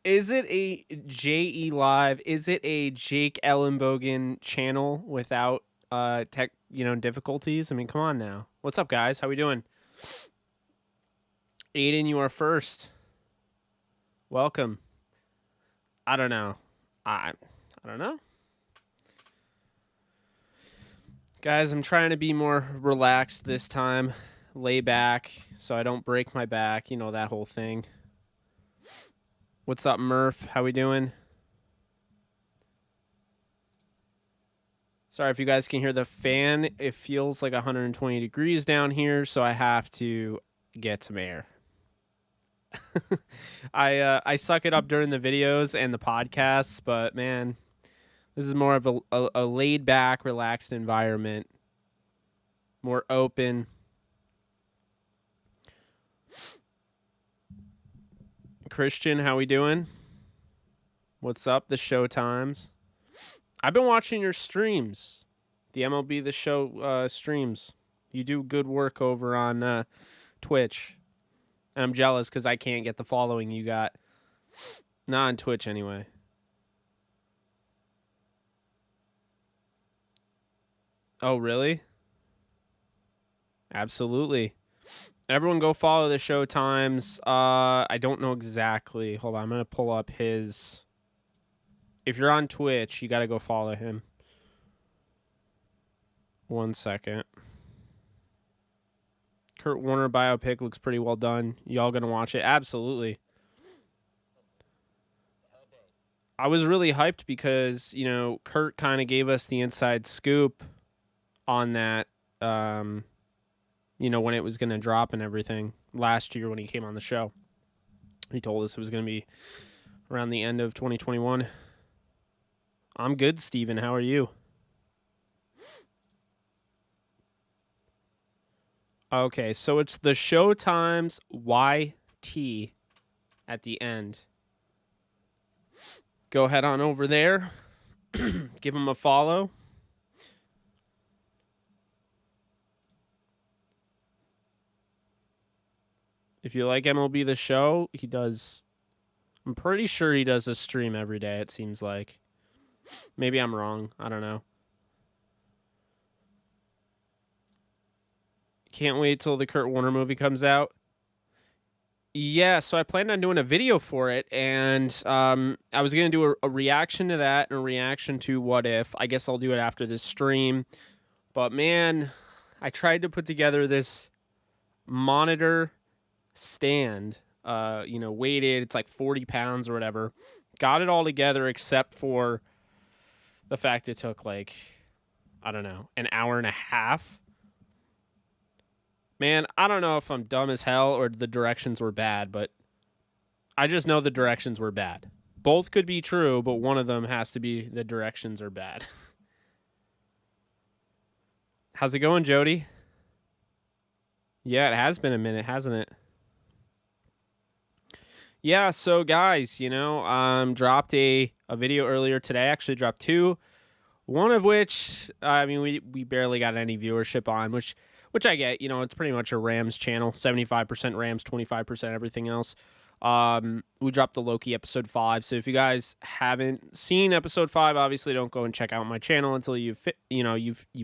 Is it a JE Live? Is it a Jake Ellenbogen channel without tech, difficulties? I mean, come on now. What's up, guys? How we doing? Aiden, you are first. Welcome. I don't know. I don't know. Guys, I'm trying to be more relaxed this time. Lay back so I don't break my back, that whole thing. What's up, Murph? How we doing? Sorry if you guys can hear the fan. It feels like 120 degrees down here, so I have to get some air. I suck it up during the videos and the podcasts, but man, this is more of a laid back, relaxed environment. More open. Christian, how we doing? What's up? The show times. I've been watching your streams. The MLB The Show streams. You do good work over on Twitch. And I'm jealous because I can't get the following you got. Not on Twitch, anyway. Oh, really? Absolutely. Everyone go follow the show times. I don't know exactly. Hold on, I'm going to pull up his... If you're on Twitch, you got to go follow him. 1 second. Kurt Warner biopic looks pretty well done. Y'all going to watch it? Absolutely. I was really hyped because, Kurt kind of gave us the inside scoop on that, when it was going to drop and everything last year when he came on the show. He told us it was going to be around the end of 2021. I'm good, Steven. How are you? Okay, so it's the Showtimes YT at the end. Go head on over there. Give him a follow. If you like MLB The Show, he does... I'm pretty sure he does a stream every day, it seems like. Maybe I'm wrong. I don't know. Can't wait till the Kurt Warner movie comes out. Yeah, so I planned on doing a video for it, and I was going to do a reaction to that and a reaction to What If. I guess I'll do it after this stream. But man, I tried to put together this monitor stand, weighted. It's like 40 pounds or whatever. Got it all together except for the fact it took like, I don't know, an hour and a half. Man, I don't know if I'm dumb as hell or the directions were bad, but I just know the directions were bad. Both could be true, but one of them has to be the directions are bad. How's it going, Jody? Yeah, it has been a minute, hasn't it? Yeah, so guys, dropped a video earlier today. Actually dropped two. One of which, we barely got any viewership on, which I get. It's pretty much a Rams channel. 75% Rams, 25% everything else. We dropped the Loki episode 5. So if you guys haven't seen episode 5, obviously don't go and check out my channel until you've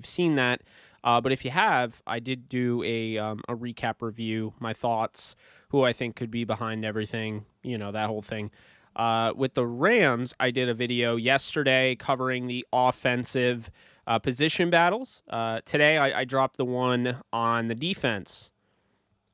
seen that. But if you have, I did do a recap review, my thoughts, who I think could be behind everything, that whole thing. With the Rams, I did a video yesterday covering the offensive position battles. Today, I dropped the one on the defense.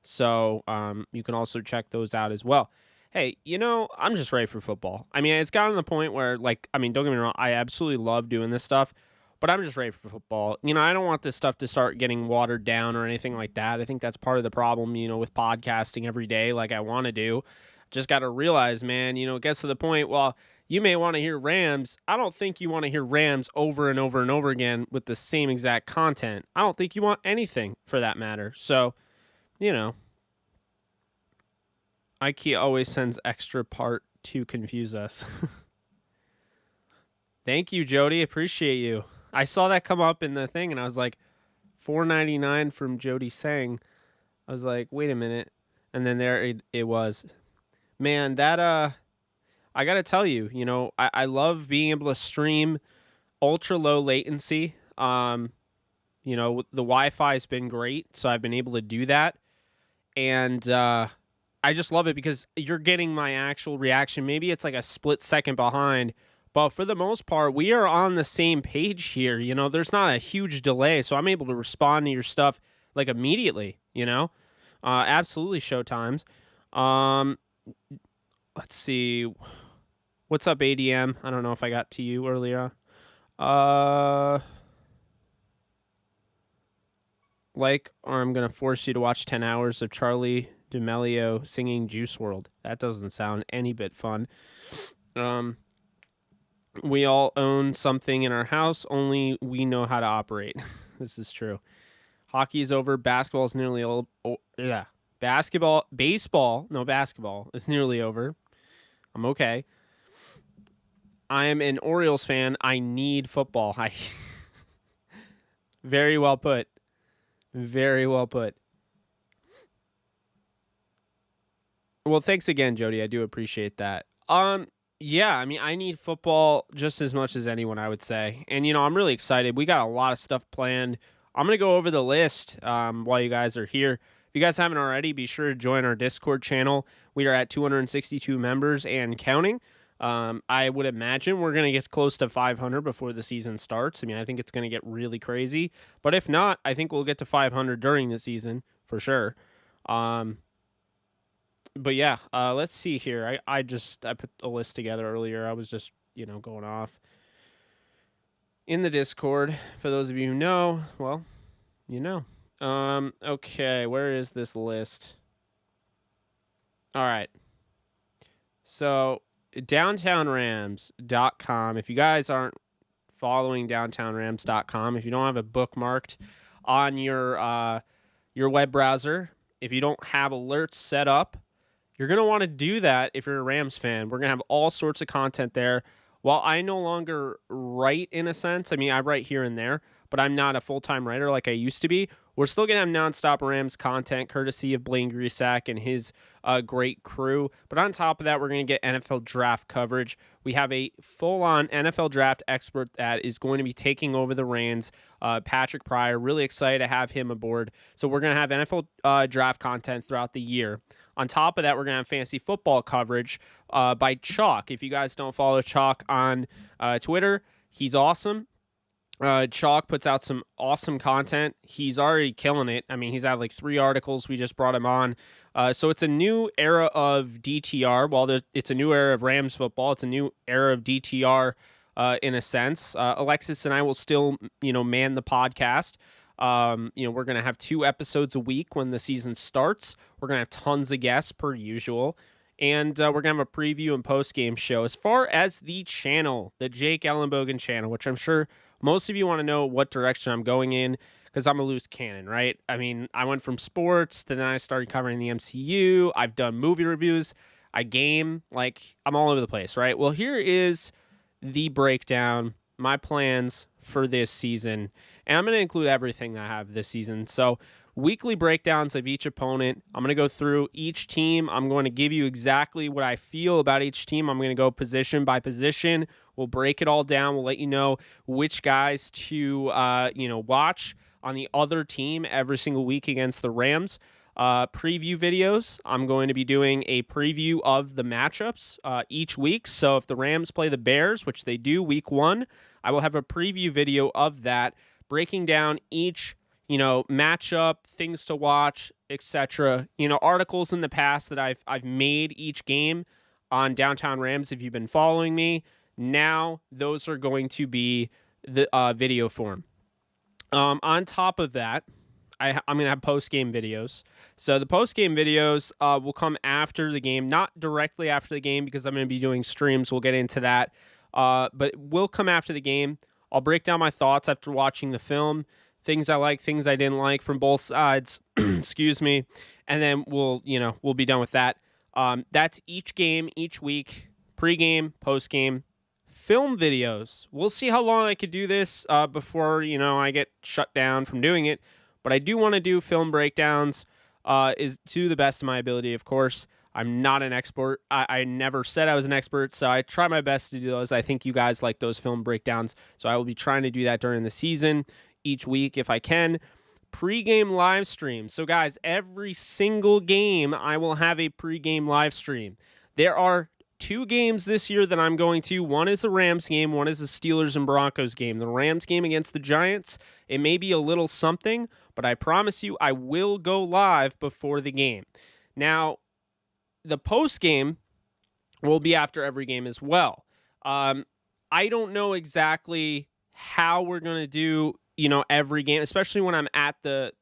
So you can also check those out as well. Hey, I'm just ready for football. I mean, it's gotten to the point where, don't get me wrong, I absolutely love doing this stuff, but I'm just ready for football. I don't want this stuff to start getting watered down or anything like that. I think that's part of the problem, with podcasting every day like I want to do. Just got to realize, man, it gets to the point, well, you may want to hear Rams. I don't think you want to hear Rams over and over and over again with the same exact content. I don't think you want anything for that matter. So, IKEA always sends extra part to confuse us. Thank you, Jody. Appreciate you. I saw that come up in the thing, and I was like, $4.99 from Jody Sang. I was like, wait a minute. And then there it was. Man, that I got to tell you, I love being able to stream ultra low latency. The Wi-Fi has been great, so I've been able to do that. And I just love it because you're getting my actual reaction. Maybe it's like a split second behind, but for the most part, we are on the same page here. There's not a huge delay, so I'm able to respond to your stuff like immediately. Absolutely showtimes. Let's see. What's up, ADM? I don't know if I got to you earlier. Or I'm going to force you to watch 10 hours of Charlie D'Amelio singing Juice WRLD. That doesn't sound any bit fun. We all own something in our house, only we know how to operate. This is true. Hockey is over. Basketball is nearly all. Yeah. Basketball is nearly over. I'm okay. I am an Orioles fan. I need football. Very well put. Very well put. Well, thanks again, Jody. I do appreciate that. Yeah, I mean, I need football just as much as anyone, I would say. And, I'm really excited. We got a lot of stuff planned. I'm going to go over the list while you guys are here. If you guys haven't already, be sure to join our Discord channel. We are at 262 members and counting. I would imagine we're going to get close to 500 before the season starts. I mean, I think it's going to get really crazy. But if not, I think we'll get to 500 during the season for sure. But yeah, let's see here. I put a list together earlier. I was just, going off in the Discord. For those of you who know, well, okay, where is this list? All right. So, downtownrams.com. If you guys aren't following downtownrams.com, if you don't have it bookmarked on your web browser, if you don't have alerts set up, you're going to want to do that if you're a Rams fan. We're going to have all sorts of content there. While I no longer write in a sense, I mean, I write here and there, but I'm not a full-time writer like I used to be. We're still going to have nonstop Rams content courtesy of Blaine Grisack and his great crew. But on top of that, we're going to get NFL draft coverage. We have a full-on NFL draft expert that is going to be taking over the reins, Patrick Pryor. Really excited to have him aboard. So we're going to have NFL draft content throughout the year. On top of that, we're going to have fantasy football coverage by Chalk. If you guys don't follow Chalk on Twitter, he's awesome. Chalk puts out some awesome content. He's already killing it. I mean, he's had like 3 articles. We just brought him on. So it's a new era of DTR. While it's a new era of Rams football, it's a new era of DTR in a sense. Alexis and I will still, man the podcast. We're going to have 2 episodes a week when the season starts. We're going to have tons of guests per usual. And we're going to have a preview and post-game show. As far as the channel, the Jake Ellenbogen channel, which I'm sure most of you want to know what direction I'm going in because I'm a loose cannon, right? I mean, I went from sports to then I started covering the MCU. I've done movie reviews. I game. I'm all over the place, right? Well, here is the breakdown, my plans for this season. And I'm going to include everything I have this season. So weekly breakdowns of each opponent. I'm going to go through each team. I'm going to give you exactly what I feel about each team. I'm going to go position by position. We'll break it all down. We'll let you know which guys to, watch on the other team every single week against the Rams. Preview videos. I'm going to be doing a preview of the matchups each week. So if the Rams play the Bears, which they do week 1, I will have a preview video of that, breaking down each matchup, things to watch, etc. Articles in the past that I've made each game on Downtown Rams. If you've been following me, now those are going to be the video form. On top of that, I'm going to have post-game videos. So the post-game videos will come after the game, not directly after the game because I'm going to be doing streams. We'll get into that. But it will come after the game. I'll break down my thoughts after watching the film, things I like, things I didn't like from both sides. Excuse me. And then we'll be done with that. That's each game, each week, pre-game, post-game. Film videos. We'll see how long I could do this before, I get shut down from doing it. But I do want to do film breakdowns is to the best of my ability, of course. I'm not an expert. I never said I was an expert, so I try my best to do those. I think you guys like those film breakdowns, so I will be trying to do that during the season each week if I can. Pre-game live stream. So guys, every single game I will have a pre-game live stream. There are 2 games this year that I'm going to. One is a Rams game, one is a Steelers and Broncos game. The Rams game against the Giants, it may be a little something, but I promise you I will go live before the game. Now, the post game will be after every game as well. I don't know exactly how we're going to do, every game, especially when I'm at the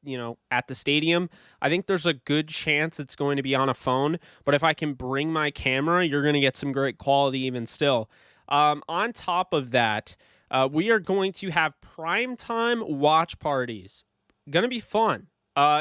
stadium. I think there's a good chance it's going to be on a phone, but if I can bring my camera, you're going to get some great quality even still. On top of that, we are going to have primetime watch parties. Going to be fun.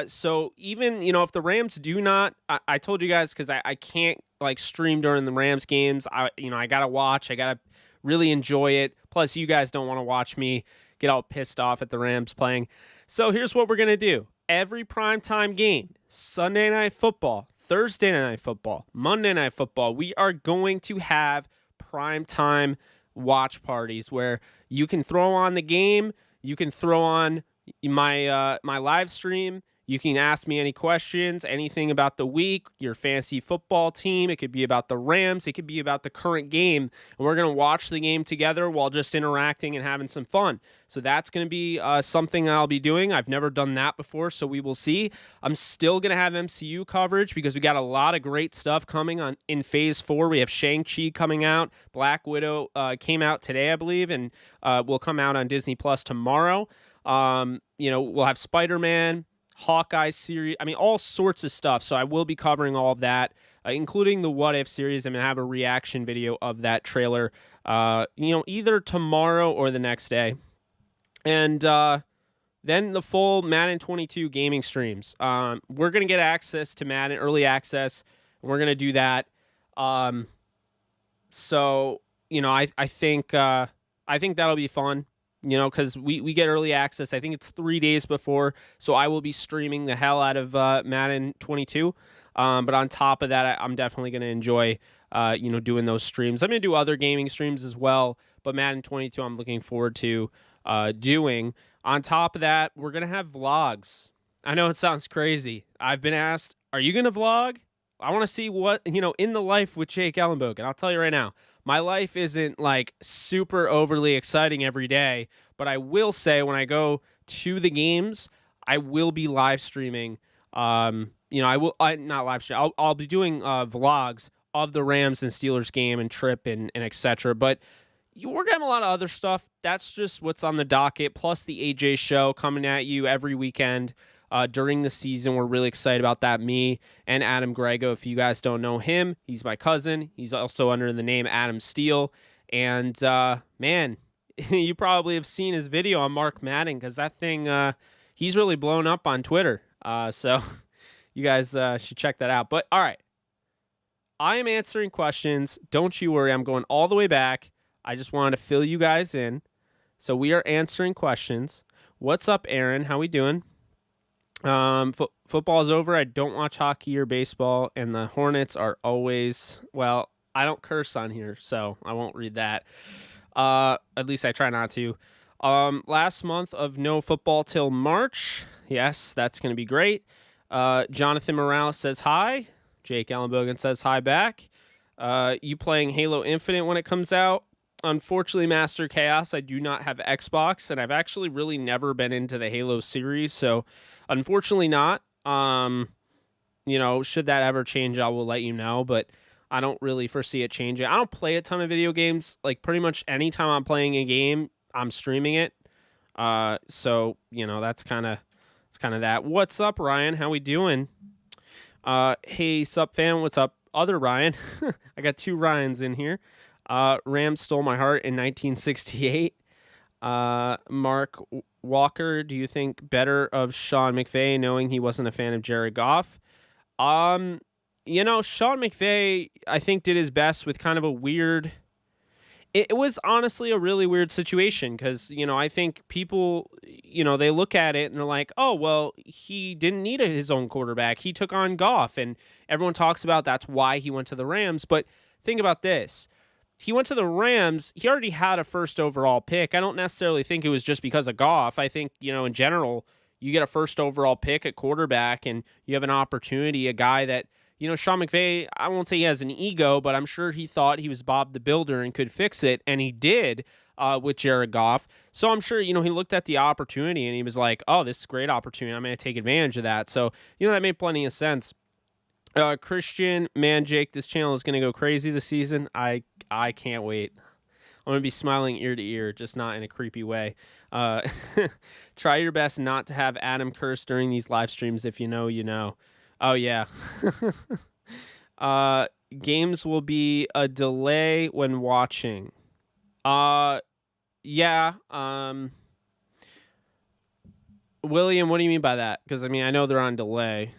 So even, if the Rams do not, I told you guys, because I can't stream during the Rams games. I got to watch. I got to really enjoy it. Plus, you guys don't want to watch me get all pissed off at the Rams playing. So here's what we're going to do. Every primetime game, Sunday Night Football, Thursday Night Football, Monday Night Football, we are going to have primetime watch parties where you can throw on the game, you can throw on my live stream. You can ask me any questions, anything about the week, your fantasy football team. It could be about the Rams. It could be about the current game. And we're going to watch the game together while just interacting and having some fun. So that's going to be something I'll be doing. I've never done that before, so we will see. I'm still going to have MCU coverage because we got a lot of great stuff coming on in Phase 4. We have Shang-Chi coming out. Black Widow came out today, I believe, and will come out on Disney Plus tomorrow. We'll have Spider-Man, Hawkeye series, all sorts of stuff. So I will be covering all of that, including the What If series. I'm going to have a reaction video of that trailer, either tomorrow or the next day. And then the full Madden 22 gaming streams. We're going to get access to Madden early access, and we're going to do that. So, I think that'll be fun. Because we get early access. I think it's 3 days before, so I will be streaming the hell out of Madden 22. But on top of that, I'm definitely going to enjoy, doing those streams. I'm going to do other gaming streams as well, but Madden 22 I'm looking forward to doing. On top of that, we're going to have vlogs. I know it sounds crazy. I've been asked, are you going to vlog? I want to see what, in the life with Jake Ellenbogen. I'll tell you right now. My life isn't super overly exciting every day, but I will say when I go to the games, I will be live streaming. Not live stream. I'll be doing vlogs of the Rams and Steelers game and trip and etc. But we're getting a lot of other stuff. That's just what's on the docket. Plus the AJ show coming at you every weekend. During the season. We're really excited about that. Me and Adam Grego, if you guys don't know him, he's my cousin. He's also under the name Adam Steele. And, man, you probably have seen his video on Mark Madden because that thing, he's really blown up on Twitter. So you guys should check that out. But, all right, I am answering questions. Don't you worry. I'm going all the way back. I just wanted to fill you guys in. So we are answering questions. What's up, Aaron? How we doing? Football is over. I don't watch hockey or baseball, and the Hornets are always, well, I don't curse on here, so I won't read that. At least I try not to. Last month of no football till March. Yes, that's going to be great. Jonathan Morales says hi. Jake Ellenbogen says hi back. You playing Halo Infinite when it comes out? Unfortunately, Master Chaos, I do not have Xbox, and I've actually really never been into the Halo series, so unfortunately not. Should that ever change, I will let you know, but I don't really foresee it changing. I don't play a ton of video games. Pretty much anytime I'm playing a game, I'm streaming it. So, that's kind of that. What's up, Ryan? How we doing? Hey, sup, fam? What's up, other Ryan? I got 2 Ryans in here. Rams stole my heart in 1968. Mark Walker, do you think better of Sean McVay knowing he wasn't a fan of Jared Goff? Sean McVay, I think, did his best with kind of a weird... It was honestly a really weird situation because, I think people, they look at it and they're like, oh, well, he didn't need his own quarterback. He took on Goff, and everyone talks about that's why he went to the Rams. But think about this. He went to the Rams. He already had a first overall pick. I don't necessarily think it was just because of Goff. I think, in general, you get a first overall pick at quarterback and you have an opportunity, a guy that, Sean McVay, I won't say he has an ego, but I'm sure he thought he was Bob the Builder and could fix it, and he did with Jared Goff. So I'm sure, he looked at the opportunity and he was like, oh, this is a great opportunity. I'm going to take advantage of that. So, that made plenty of sense. Christian, man, Jake, this channel is going to go crazy this season. I can't wait. I'm going to be smiling ear to ear, just not in a creepy way. Try your best not to have Adam curse during these live streams. If you know, you know. Oh, yeah. Games will be a delay when watching. Yeah. William, what do you mean by that? Because, I know they're on delay.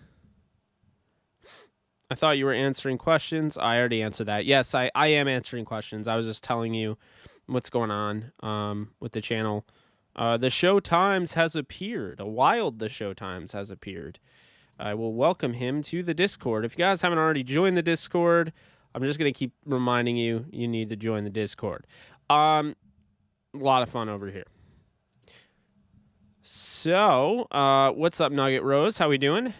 I thought you were answering questions. I already answered that. Yes, I am answering questions. I was just telling you what's going on with the channel. The Show Times has appeared. The Show Times has appeared. I will welcome him to the Discord. If you guys haven't already joined the Discord, I'm just going to keep reminding you, you need to join the Discord. A lot of fun over here. So, what's up, Nugget Rose? How we doing?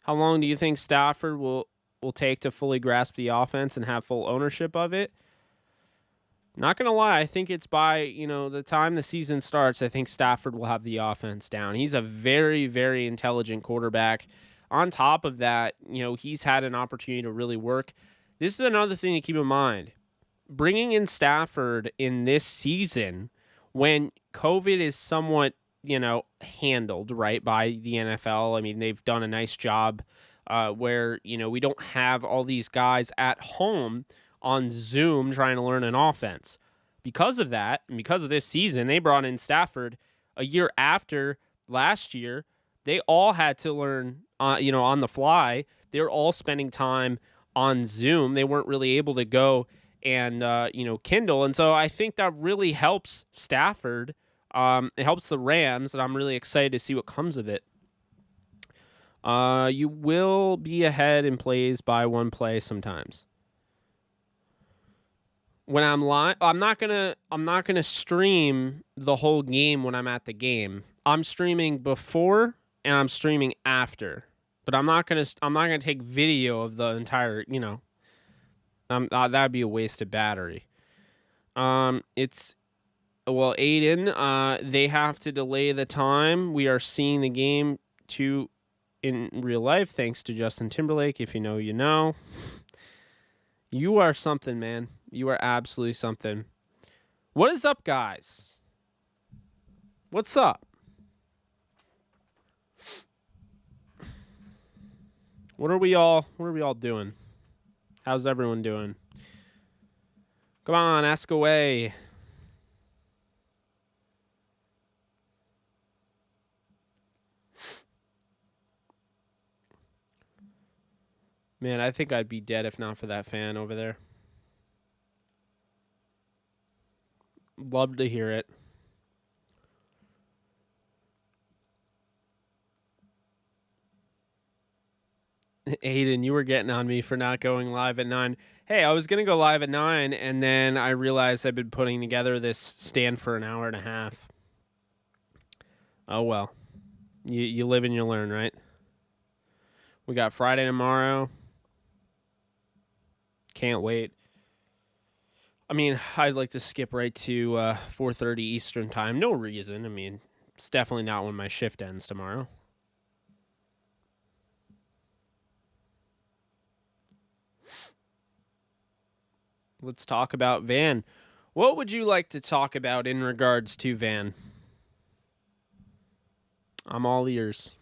How long do you think Stafford will take to fully grasp the offense and have full ownership of it? Not going to lie, I think it's by, the time the season starts, I think Stafford will have the offense down. He's a very, very intelligent quarterback. On top of that, he's had an opportunity to really work. This is another thing to keep in mind. Bringing in Stafford in this season when COVID is somewhat, handled, right, by the NFL. They've done a nice job where, we don't have all these guys at home on Zoom trying to learn an offense. Because of that, and because of this season, they brought in Stafford a year after last year. They all had to learn, on the fly. They were all spending time on Zoom. They weren't really able to go and, Kindle. And so I think that really helps Stafford. It helps the Rams, and I'm really excited to see what comes of it. You will be ahead in plays by one play sometimes. When I'm live, I'm not gonna stream the whole game when I'm at the game. I'm streaming before and I'm streaming after, but I'm not gonna take video of the entire. That'd be a waste of battery. Aiden, they have to delay the time. We are seeing the game in real life, thanks to Justin Timberlake. If you know, you know. You are something, man. You are absolutely something. What is up, guys? What's up? What are we all doing? How's everyone doing? Come on, ask away. Man, I think I'd be dead if not for that fan over there. Love to hear it. Aiden, you were getting on me for not going live at 9. Hey, I was going to go live at 9, and then I realized I've been putting together this stand for an hour and a half. Oh, well. You live and you learn, right? We got Friday tomorrow. Can't wait. I'd like to skip right to 4:30 Eastern time. No reason. It's definitely not when my shift ends tomorrow. Let's talk about Van. What would you like to talk about in regards to Van? I'm all ears.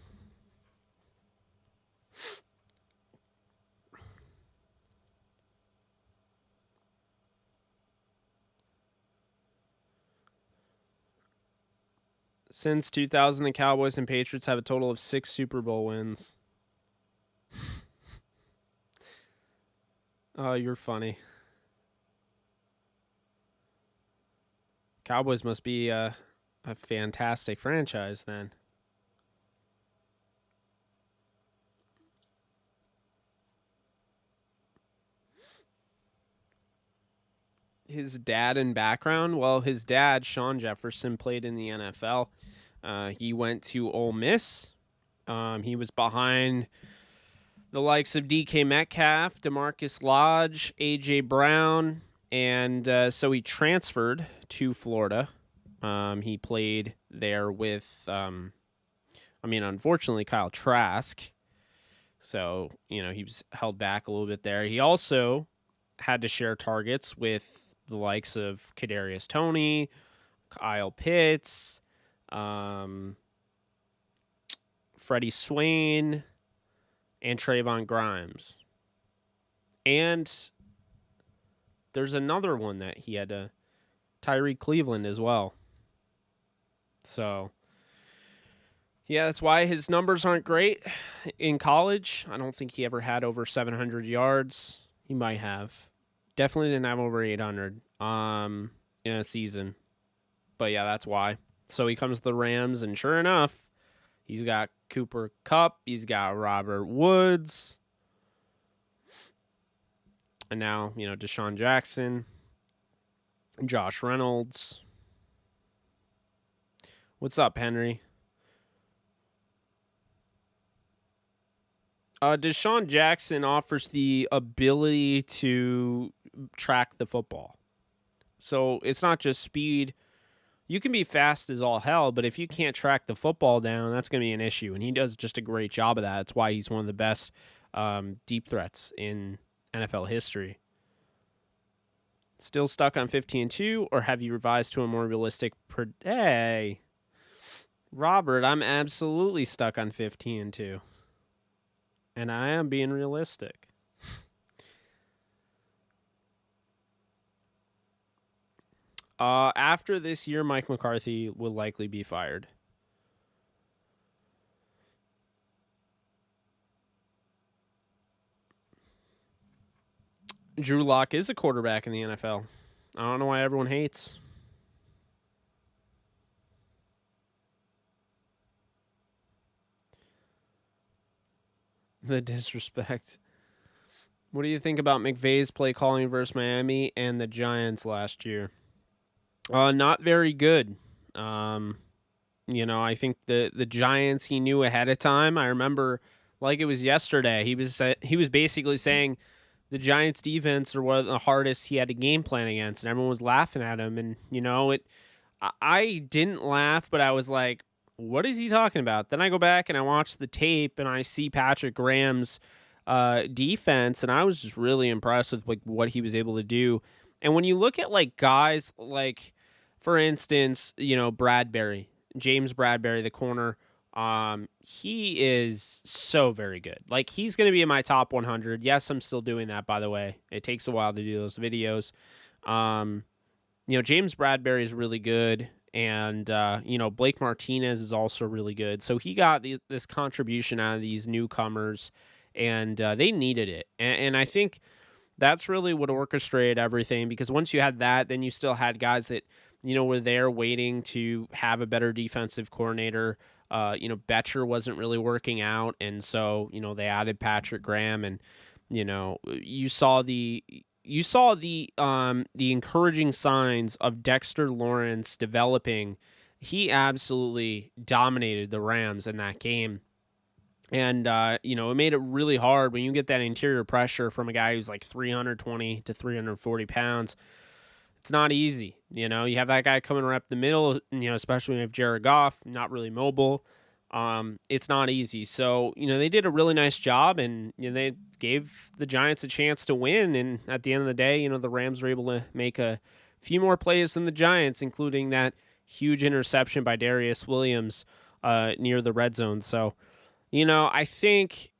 Since 2000, the Cowboys and Patriots have a total of 6 Super Bowl wins. Oh, you're funny. Cowboys must be a fantastic franchise then. His dad and background? Well, his dad, Sean Jefferson, played in the NFL. He went to Ole Miss. He was behind the likes of DK Metcalf, DeMarcus Lodge, A.J. Brown, and so he transferred to Florida. He played there with, unfortunately, Kyle Trask. So, he was held back a little bit there. He also had to share targets with the likes of Kadarius Toney, Kyle Pitts, Freddie Swain, and Trayvon Grimes. And there's another one that he had to, Tyree Cleveland as well. So, yeah, that's why his numbers aren't great in college. I don't think he ever had over 700 yards. He might have. Definitely didn't have over 800 in a season. But yeah, that's why. So he comes to the Rams, and sure enough, he's got Cooper Kupp. He's got Robert Woods. And now, Deshaun Jackson, Josh Reynolds. What's up, Henry? Deshaun Jackson offers the ability to track the football. So it's not just speed. You can be fast as all hell, but if you can't track the football down, that's going to be an issue. And he does just a great job of that. That's why he's one of the best deep threats in NFL history. Still stuck on 15-2, or have you revised to a more realistic Hey, Robert, I'm absolutely stuck on 15-2. And I am being realistic. After this year, Mike McCarthy will likely be fired. Drew Lock is a quarterback in the NFL. I don't know why everyone hates. The disrespect. What do you think about McVay's play calling versus Miami and the Giants last year? Not very good. I think the Giants he knew ahead of time. I remember like it was yesterday. He was basically saying the Giants defense are one of the hardest he had to game plan against, and everyone was laughing at him. And I didn't laugh, but I was like, what is he talking about? Then I go back and I watch the tape and I see Patrick Graham's defense, and I was just really impressed with what he was able to do. And when you look at guys like, for instance, Bradbury, James Bradbury, the corner, he is so very good. He's going to be in my top 100. Yes, I'm still doing that, by the way. It takes a while to do those videos. James Bradbury is really good. And, Blake Martinez is also really good. So he got this contribution out of these newcomers, and they needed it. And I think that's really what orchestrated everything, because once you had that, then you still had guys that, were there waiting to have a better defensive coordinator. Betcher wasn't really working out, and so, they added Patrick Graham, and, you saw the encouraging signs of Dexter Lawrence developing. He absolutely dominated the Rams in that game. And, it made it really hard when you get that interior pressure from a guy who's 320 to 340 pounds. It's not easy. You have that guy coming right up the middle, especially when you have Jared Goff, not really mobile. It's not easy. So, they did a really nice job, and they gave the Giants a chance to win. And at the end of the day, the Rams were able to make a few more plays than the Giants, including that huge interception by Darius Williams near the red zone. So, I think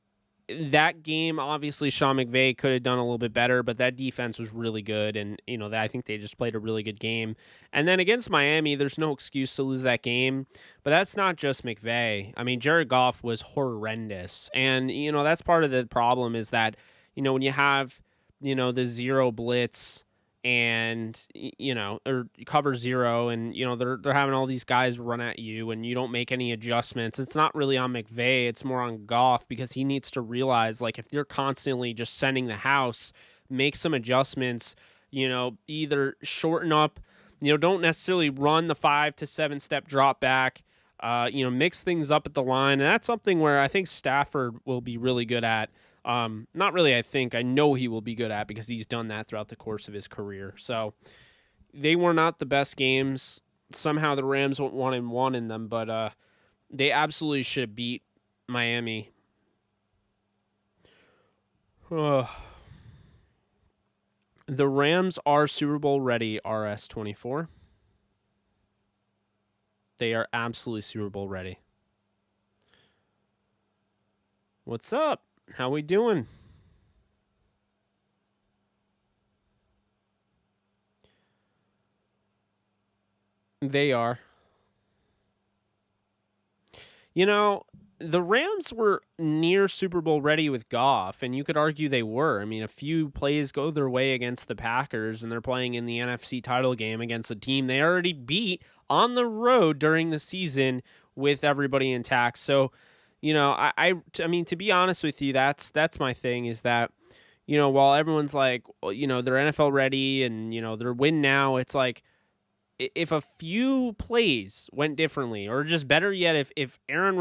that game, obviously Sean McVay could have done a little bit better, but that defense was really good. And, I think they just played a really good game. And then against Miami, there's no excuse to lose that game, but that's not just McVay. I mean, Jared Goff was horrendous. And, that's part of the problem is that, when you have, the zero blitz and or cover 0, and they're having all these guys run at you, and you don't make any adjustments. It's not really on McVay, it's more on Goff, because he needs to realize, like, if they're constantly just sending the house, make some adjustments. Either shorten up, don't necessarily run the 5 to 7 step drop back. Mix things up at the line, and that's something where I think Stafford will be really good at. Not really, I know he will be good at, because he's done that throughout the course of his career. So they were not the best games. Somehow the Rams went 1-1 in them, but they absolutely should have beat Miami. The Rams are Super Bowl ready, RS24. They are absolutely Super Bowl ready. What's up? How we doing? They are. The Rams were near Super Bowl ready with Goff, and you could argue they were. I mean, a few plays go their way against the Packers, and they're playing in the NFC title game against a team they already beat on the road during the season with everybody intact. So, I mean, to be honest with you, that's my thing, is that, while everyone's like, they're NFL ready and, they're win now, it's like, if a few plays went differently, or just better yet, if Aaron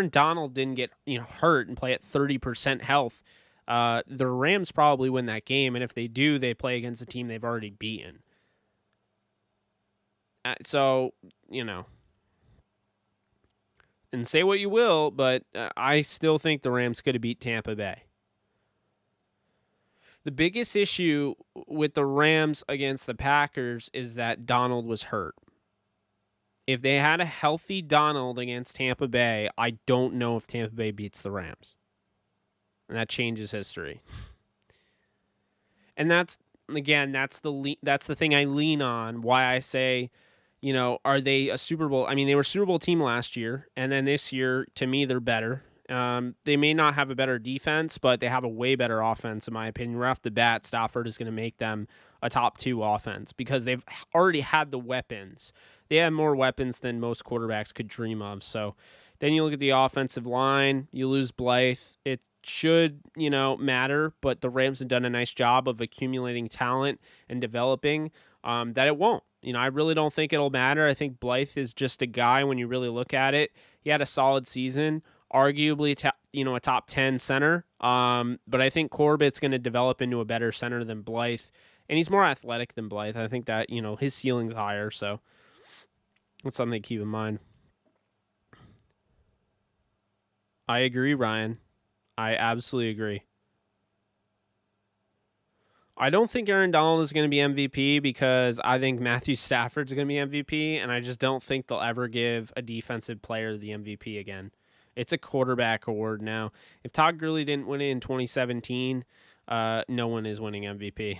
Donald didn't get hurt and play at 30% health, the Rams probably win that game. And if they do, they play against a team they've already beaten. So, and say what you will, but I still think the Rams could have beat Tampa Bay. The biggest issue with the Rams against the Packers is that Donald was hurt. If they had a healthy Donald against Tampa Bay, I don't know if Tampa Bay beats the Rams. And that changes history. And that's the thing I lean on, why I say, are they a Super Bowl? I mean, they were a Super Bowl team last year, and then this year, to me, they're better. They may not have a better defense, but they have a way better offense, in my opinion. Right off the bat, Stafford is going to make them a top 2 offense, because they've already had the weapons. They have more weapons than most quarterbacks could dream of. So then you look at the offensive line, you lose Blythe. It should, matter, but the Rams have done a nice job of accumulating talent and developing that it won't. I really don't think it'll matter. I think Blythe is just a guy, when you really look at it. He had a solid season, arguably a top 10 center. But I think Corbett's going to develop into a better center than Blythe, and he's more athletic than Blythe. I think that, his ceiling's higher, so that's something to keep in mind. I agree, Ryan. I absolutely agree. I don't think Aaron Donald is going to be MVP, because I think Matthew Stafford's going to be MVP, and I just don't think they'll ever give a defensive player the MVP again. It's a quarterback award now. If Todd Gurley didn't win it in 2017, no one is winning MVP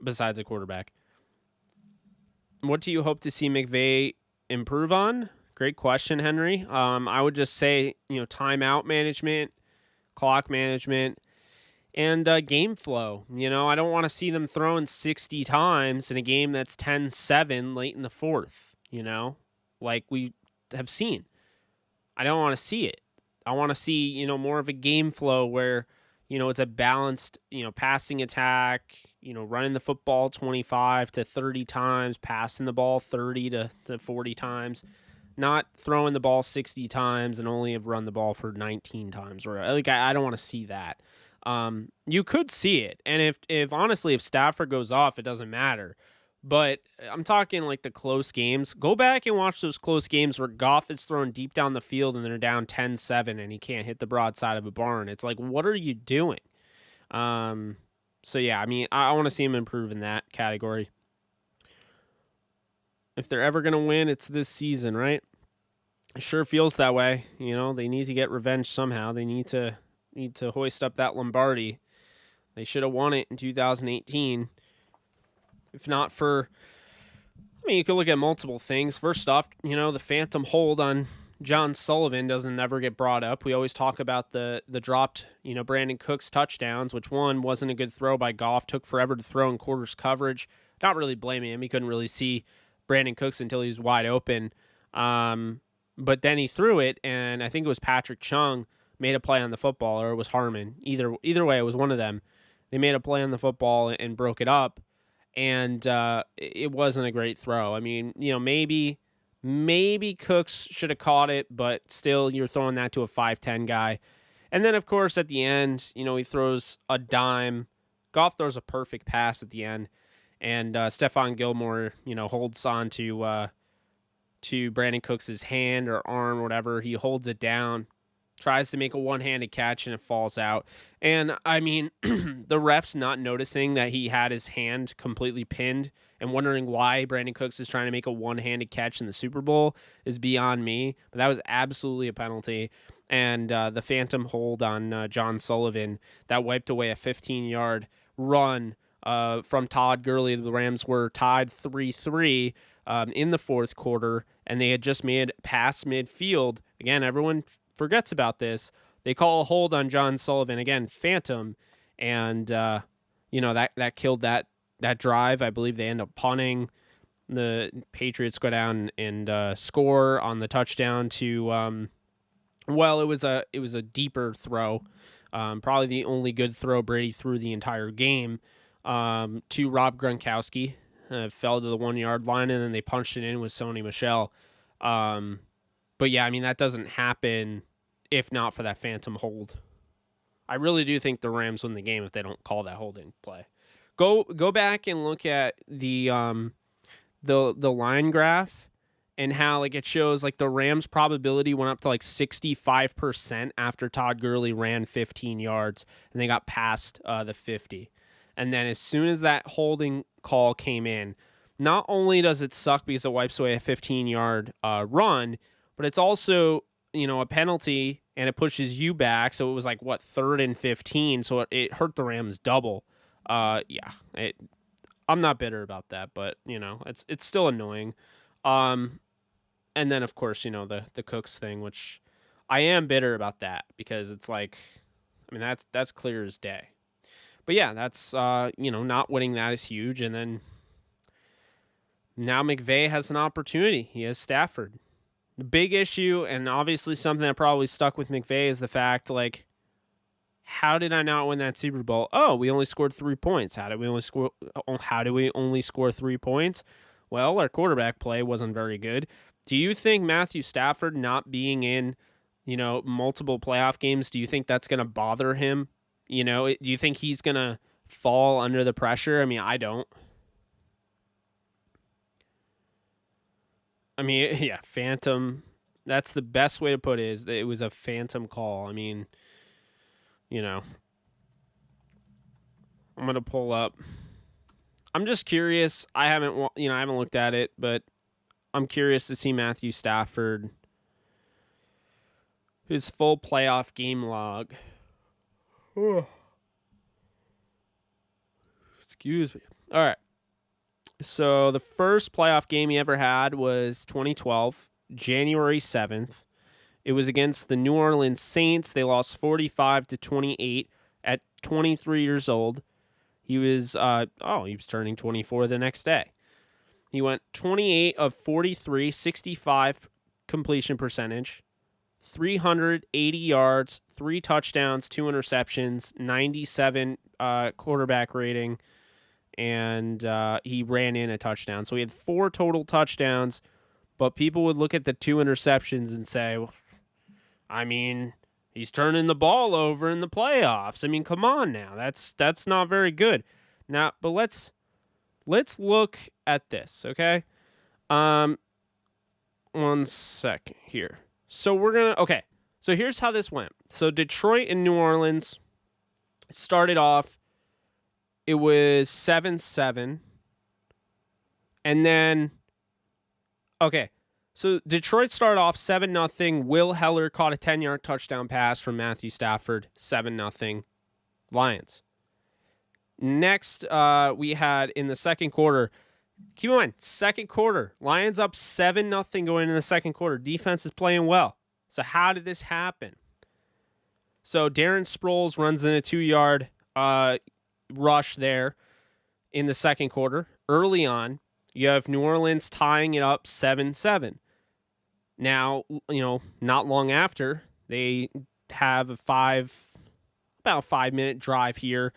besides a quarterback. What do you hope to see McVay improve on? Great question, Henry. I would just say, timeout management, clock management, and game flow. I don't want to see them throwing 60 times in a game that's 10-7 late in the fourth, like we have seen. I don't want to see it. I want to see, more of a game flow where, it's a balanced, passing attack, running the football 25 to 30 times, passing the ball 30 to 40 times, not throwing the ball 60 times and only have run the ball for 19 times. Or I don't want to see that. You could see it. And if honestly, if Stafford goes off, it doesn't matter. But I'm talking like the close games. Go back and watch those close games where Goff is thrown deep down the field and they're down 10-7 and he can't hit the broadside of a barn. It's like, what are you doing? So yeah, I mean, I want to see him improve in that category. If they're ever going to win, it's this season, right? It sure feels that way. They need to get revenge somehow. They need to hoist up that Lombardi. They should have won it in 2018. If not for, you could look at multiple things. First off, the phantom hold on John Sullivan doesn't ever get brought up. We always talk about the dropped, Brandon Cooks touchdowns, which one wasn't a good throw by Goff, took forever to throw in quarters coverage. Not really blaming him. He couldn't really see Brandon Cooks until he was wide open. But then he threw it, and I think it was Patrick Chung made a play on the football, or it was Harmon. Either way, it was one of them. They made a play on the football and broke it up, and it wasn't a great throw. I mean, maybe Cooks should have caught it, but still, you're throwing that to a 5'10" guy. And then, of course, at the end, he throws a dime. Goff throws a perfect pass at the end, and Stephon Gilmore, holds on to Brandon Cooks' hand or arm or whatever. He holds it down, tries to make a one-handed catch, and it falls out. And, I mean, the ref's not noticing that he had his hand completely pinned and wondering why Brandon Cooks is trying to make a one-handed catch in the Super Bowl is beyond me. But that was absolutely a penalty. And the phantom hold on John Sullivan, that wiped away a 15-yard run from Todd Gurley. The Rams were tied 3-3 in the fourth quarter, and they had just made past midfield. Again, everyone forgets about this. They call a hold on John Sullivan, again, phantom, and that killed that drive. I believe they end up punting. The Patriots go down and score on the touchdown to it was a deeper throw, probably the only good throw Brady threw the entire game, to Rob Gronkowski. Fell to the 1 yard line, and then they punched it in with Sony Michel. But yeah, I mean, that doesn't happen if not for that phantom hold. I really do think the Rams win the game if they don't call that holding play. Go back and look at the line graph and how it shows the Rams probability went up to 65% after Todd Gurley ran 15 yards and they got past the 50. And then as soon as that holding call came in, not only does it suck because it wipes away a 15-yard run, but it's also, a penalty and it pushes you back. So it was 3rd and 15. So it hurt the Rams double. I'm not bitter about that, but it's still annoying. And then of course, the Cooks thing, which I am bitter about that because it's that's clear as day. But yeah, that's, not winning that is huge. And then now McVay has an opportunity. He has Stafford. The big issue, and obviously something that probably stuck with McVay, is the fact, how did I not win that Super Bowl? Oh, we only scored 3 points. How did we only score 3 points? Well, our quarterback play wasn't very good. Do you think Matthew Stafford not being in, multiple playoff games, do you think that's going to bother him? Do you think he's going to fall under the pressure? I mean, I don't. I mean, yeah, phantom. That's the best way to put it, is that it was a phantom call. I mean, I'm going to pull up. I'm just curious. I haven't looked at it, but I'm curious to see Matthew Stafford, his full playoff game log. Excuse me. All right. So the first playoff game he ever had was 2012, January 7th. It was against the New Orleans Saints. They lost 45-28 at 23 years old. He was turning 24 the next day. He went 28 of 43, 65 completion percentage, 380 yards, 3 touchdowns, 2 interceptions, 97 quarterback rating, and he ran in a touchdown. So he had 4 total touchdowns, but people would look at the 2 interceptions and say, well, I mean, he's turning the ball over in the playoffs. I mean, come on now. That's not very good. Now, but let's look at this, okay? 1 second here. So so here's how this went. So Detroit and New Orleans started off, it was 7-7. And then, so Detroit started off 7-0. Will Heller caught a 10-yard touchdown pass from Matthew Stafford, 7-0 Lions. Next, we had in the second quarter, Keep in mind, second quarter, Lions up 7-0 going into the second quarter. Defense is playing well. So how did this happen? So Darren Sproles runs in a 2-yard rush there in the second quarter. Early on, you have New Orleans tying it up 7-7. Now, not long after, they have about a 5-minute drive here.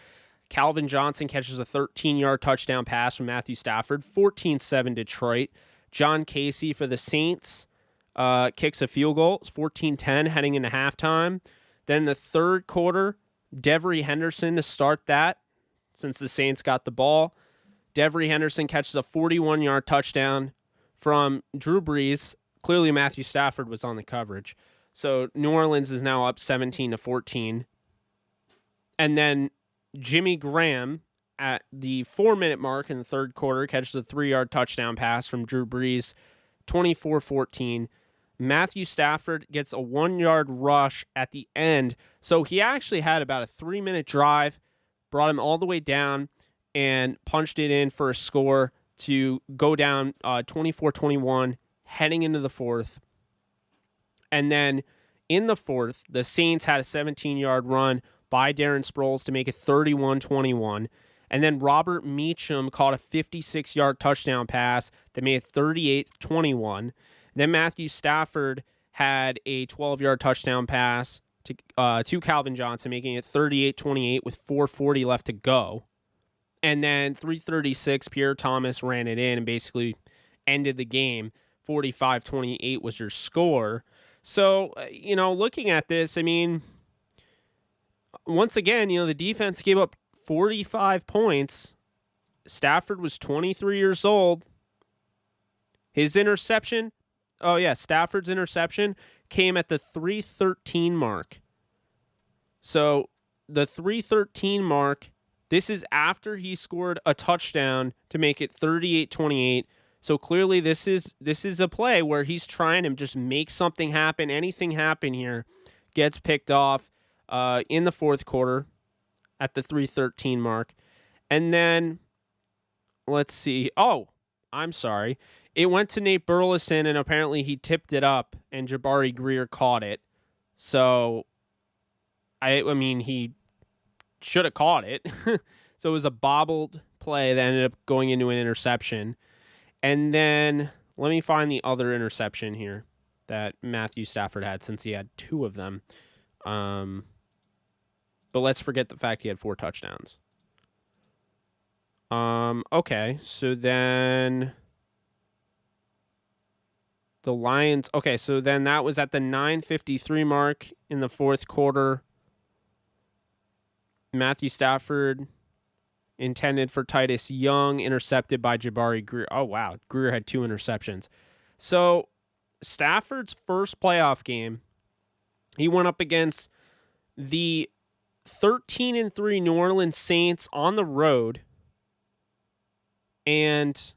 Calvin Johnson catches a 13-yard touchdown pass from Matthew Stafford, 14-7 Detroit. John Casey for the Saints kicks a field goal. It's 14-10 heading into halftime. Then in the third quarter, Devery Henderson to start that since the Saints got the ball. Devery Henderson catches a 41-yard touchdown from Drew Brees. Clearly Matthew Stafford was on the coverage. So New Orleans is now up 17-14. And then Jimmy Graham at the 4-minute mark in the third quarter catches a 3-yard touchdown pass from Drew Brees, 24-14. Matthew Stafford gets a 1-yard rush at the end. So he actually had about a 3-minute drive, brought him all the way down, and punched it in for a score to go down 24-21 heading into the fourth. And then in the fourth, the Saints had a 17-yard run by Darren Sproles to make it 31-21. And then Robert Meacham caught a 56-yard touchdown pass that made it 38-21. Then Matthew Stafford had a 12-yard touchdown pass to Calvin Johnson, making it 38-28 with 4:40 left to go. And then 3:36, Pierre Thomas ran it in and basically ended the game. 45-28 was your score. So, looking at this, I mean, once again, the defense gave up 45 points. Stafford was 23 years old. His interception, Stafford's interception came at the 3:13 mark. So the 3:13 mark, this is after he scored a touchdown to make it 38-28. So clearly this is a play where he's trying to just make something happen, anything happen here. Gets picked off in the fourth quarter at the 3:13 mark. And then, let's see. Oh, I'm sorry. It went to Nate Burleson, and apparently he tipped it up, and Jabari Greer caught it. So, I mean, he should have caught it. So it was a bobbled play that ended up going into an interception. And then, let me find the other interception here that Matthew Stafford had, since he had 2 of them. But let's forget the fact he had 4 touchdowns. Okay, so then the Lions... Okay, so then that was at the 9:53 mark in the fourth quarter. Matthew Stafford intended for Titus Young, intercepted by Jabari Greer. Oh, wow. Greer had 2 interceptions. So Stafford's first playoff game, he went up against the 13-3 New Orleans Saints on the road and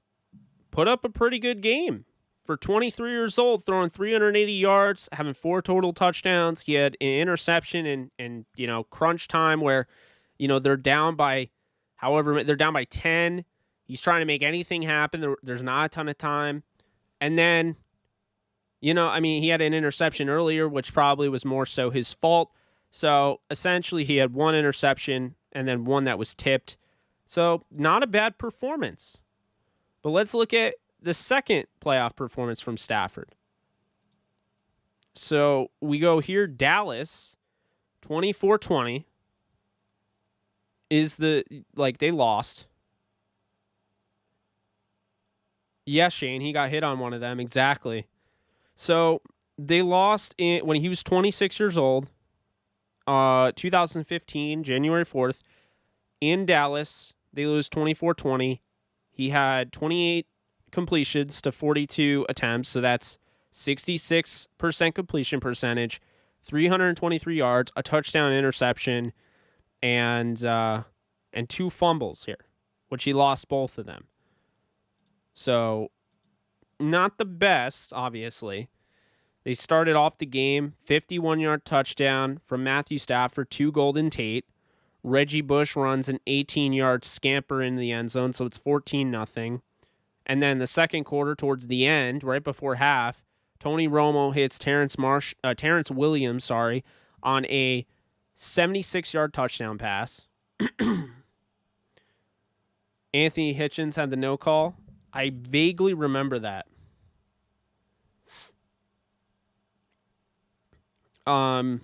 put up a pretty good game. For 23 years old, throwing 380 yards, having 4 total touchdowns. He had an interception in crunch time where, they're down by 10. He's trying to make anything happen. There's not a ton of time. And then, he had an interception earlier, which probably was more so his fault. So essentially he had 1 interception and then 1 that was tipped. So not a bad performance. But let's look at the second playoff performance from Stafford. So we go here, Dallas, 24-20. They lost. Yes, Shane, he got hit on one of them, exactly. So they lost when he was 26 years old, 2015, January 4th, in Dallas. They lose 24-20. He had 28 completions to 42 attempts, so that's 66% completion percentage, 323 yards, a touchdown, interception, and 2 fumbles here, which he lost both of them. So not the best, obviously. They started off the game, 51-yard touchdown from Matthew Stafford to Golden Tate. Reggie Bush runs an 18-yard scamper into the end zone, so it's 14-0. And then the second quarter, towards the end, right before half, Tony Romo hits Terrence Williams, on a 76-yard touchdown pass. Anthony Hitchens had the no call. I vaguely remember that. So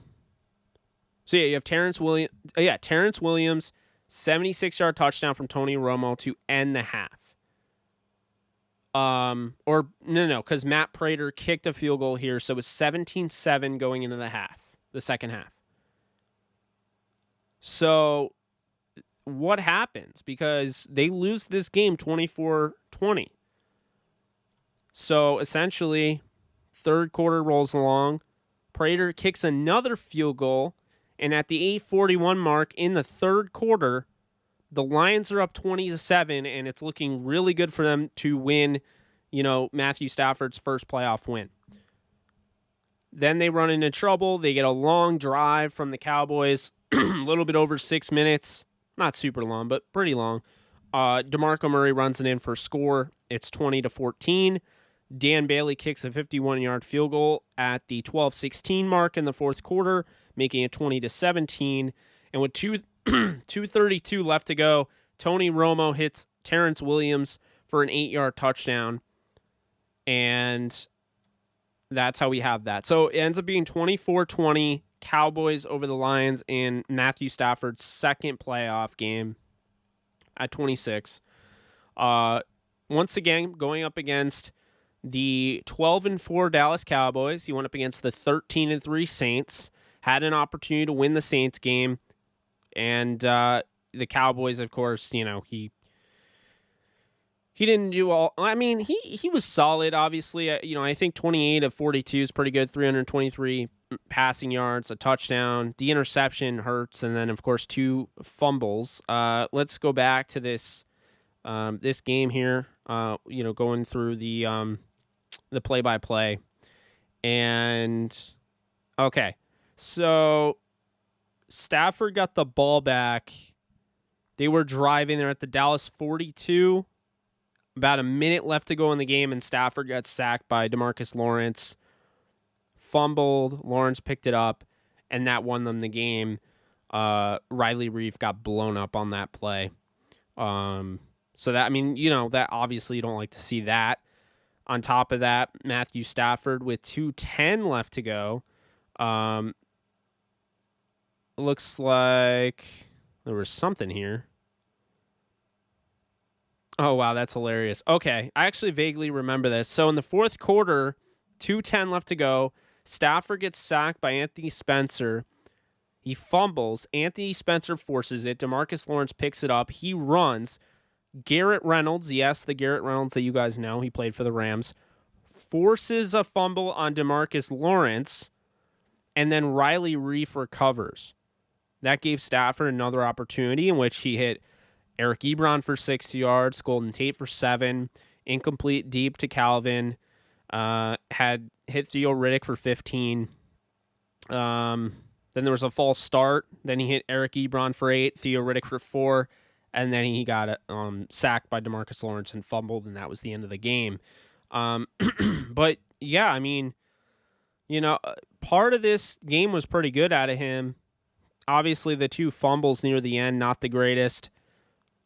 yeah, you have Terrence Williams, 76-yard touchdown from Tony Romo to end the half. Because Matt Prater kicked a field goal here, so it was 17-7 going into the second half. So what happens? Because they lose this game 24-20. So essentially, third quarter rolls along. Prater kicks another field goal, and at the 8:41 mark in the third quarter, the Lions are up 20-7, and it's looking really good for them to win, Matthew Stafford's first playoff win. Then they run into trouble. They get a long drive from the Cowboys, a little bit over 6 minutes. Not super long, but pretty long. DeMarco Murray runs it in for a score. It's 20-14. Dan Bailey kicks a 51-yard field goal at the 12:16 mark in the fourth quarter, making it 20-17. And with 2:32 left to go, Tony Romo hits Terrence Williams for an 8-yard touchdown. And that's how we have that. So it ends up being 24-20, Cowboys over the Lions in Matthew Stafford's second playoff game at 26. Once again, going up against the 12-4 Dallas Cowboys. He went up against the 13-3 Saints. Had an opportunity to win the Saints game. And the Cowboys, of course, he didn't do all. I mean, he was solid, obviously. I think 28 of 42 is pretty good. 323 passing yards, a touchdown. The interception hurts, and then, of course, 2 fumbles. Let's go back to this game here. Going through the play-by-play. And, okay. So, Stafford got the ball back. They were driving. They're at the Dallas 42. About a minute left to go in the game, and Stafford got sacked by DeMarcus Lawrence. Fumbled. Lawrence picked it up, and that won them the game. Riley Reef got blown up on that play. So that, that obviously you don't like to see that. On top of that, Matthew Stafford with 2:10 left to go. Looks like there was something here. Oh, wow, that's hilarious. Okay, I actually vaguely remember this. So in the fourth quarter, 2:10 left to go, Stafford gets sacked by Anthony Spencer. He fumbles. Anthony Spencer forces it. DeMarcus Lawrence picks it up. He runs. Garrett Reynolds, yes, the Garrett Reynolds that you guys know, he played for the Rams, forces a fumble on DeMarcus Lawrence, and then Riley Reef recovers. That gave Stafford another opportunity in which he hit Eric Ebron for 60 yards, Golden Tate for 7, incomplete deep to Calvin, had hit Theo Riddick for 15. Then there was a false start. Then he hit Eric Ebron for 8, Theo Riddick for 4, and then he got sacked by DeMarcus Lawrence and fumbled, and that was the end of the game. But, yeah, part of this game was pretty good out of him. Obviously, the 2 fumbles near the end, not the greatest.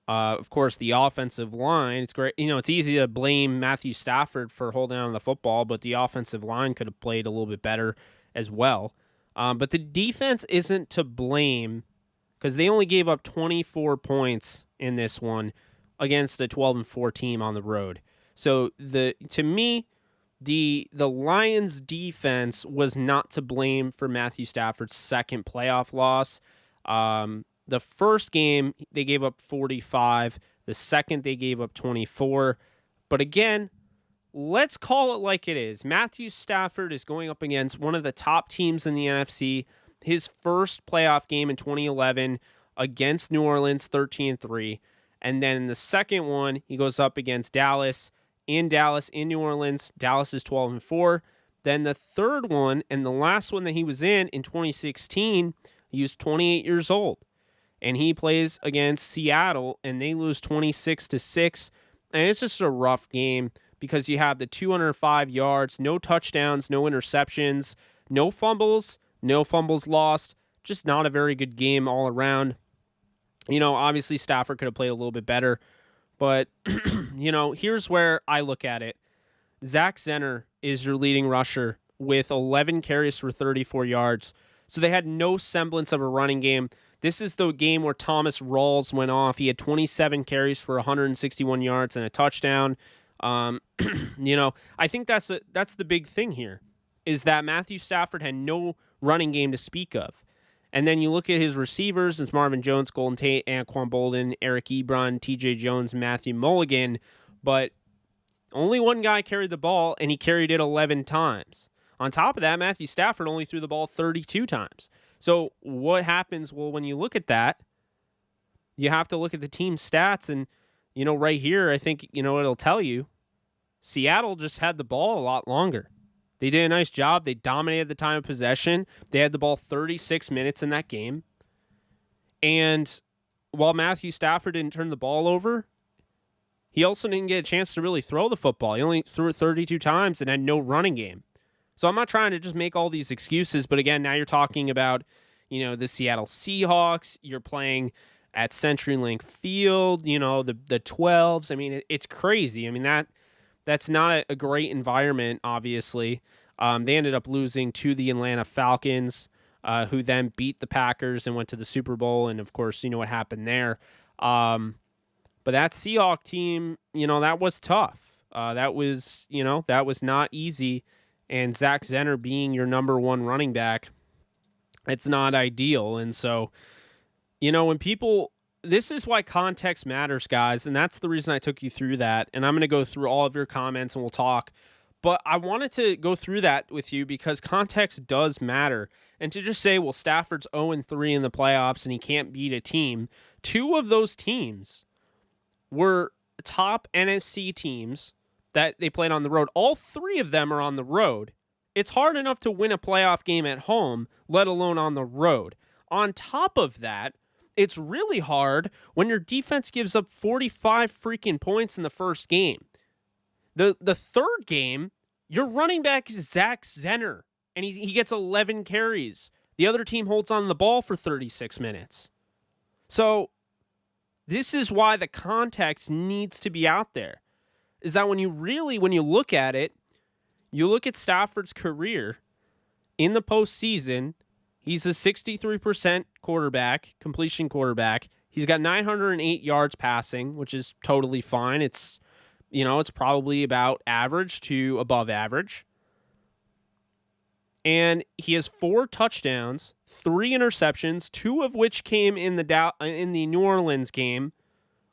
Of course, the offensive line, it's great. It's easy to blame Matthew Stafford for holding on to the football, but the offensive line could have played a little bit better as well. But the defense isn't to blame because they only gave up 24 points in this one against a 12-4 team on the road. So to me, the Lions defense was not to blame for Matthew Stafford's second playoff loss. The first game, they gave up 45. The second, they gave up 24. But again, let's call it like it is. Matthew Stafford is going up against one of the top teams in the NFC. His first playoff game in 2011 against New Orleans, 13-3. And then in the second one, he goes up against Dallas, in New Orleans. Dallas is 12-4. Then the third one, and the last one that he was in 2016, he was 28 years old. And he plays against Seattle, and they lose 26-6. And it's just a rough game because you have the 205 yards, no touchdowns, no interceptions, no fumbles lost. Just not a very good game all around. Obviously Stafford could have played a little bit better, but here's where I look at it. Zach Zenner is your leading rusher with 11 carries for 34 yards. So they had no semblance of a running game. This is the game where Thomas Rawls went off. He had 27 carries for 161 yards and a touchdown. I think that's the big thing here, is that Matthew Stafford had no running game to speak of. And then you look at his receivers, it's Marvin Jones, Golden Tate, Anquan Bolden, Eric Ebron, TJ Jones, Matthew Mulligan, but only one guy carried the ball, and he carried it 11 times. On top of that, Matthew Stafford only threw the ball 32 times. So what happens? Well, when you look at that, you have to look at the team stats, and, right here, I think, it'll tell you, Seattle just had the ball a lot longer. They did a nice job. They dominated the time of possession. They had the ball 36 minutes in that game. And while Matthew Stafford didn't turn the ball over, he also didn't get a chance to really throw the football. He only threw it 32 times and had no running game. So I'm not trying to just make all these excuses, but again, now you're talking about, the Seattle Seahawks. You're playing at CenturyLink Field, the 12s. I mean, it's crazy. I mean, that's not a great environment, obviously. They ended up losing to the Atlanta Falcons, who then beat the Packers and went to the Super Bowl. And, of course, you know what happened there. But that Seahawks team, that was tough. That was not easy. And Zach Zenner being your number one running back, it's not ideal. And so, this is why context matters, guys. And that's the reason I took you through that. And I'm going to go through all of your comments and we'll talk. But I wanted to go through that with you because context does matter. And to just say, well, Stafford's 0-3 in the playoffs and he can't beat a team. Two of those teams were top NFC teams that they played on the road. All three of them are on the road. It's hard enough to win a playoff game at home, let alone on the road. On top of that, it's really hard when your defense gives up 45 freaking points in the first game. The third game, your running back is Zach Zenner, and he gets 11 carries. The other team holds on the ball for 36 minutes. So this is why the context needs to be out there, is that when you look at it, you look at Stafford's career in the postseason, he's a 63% completion quarterback. He's got 908 yards passing, which is totally fine. It's probably about average to above average. And he has 4 touchdowns, 3 interceptions, 2 of which came in the New Orleans game.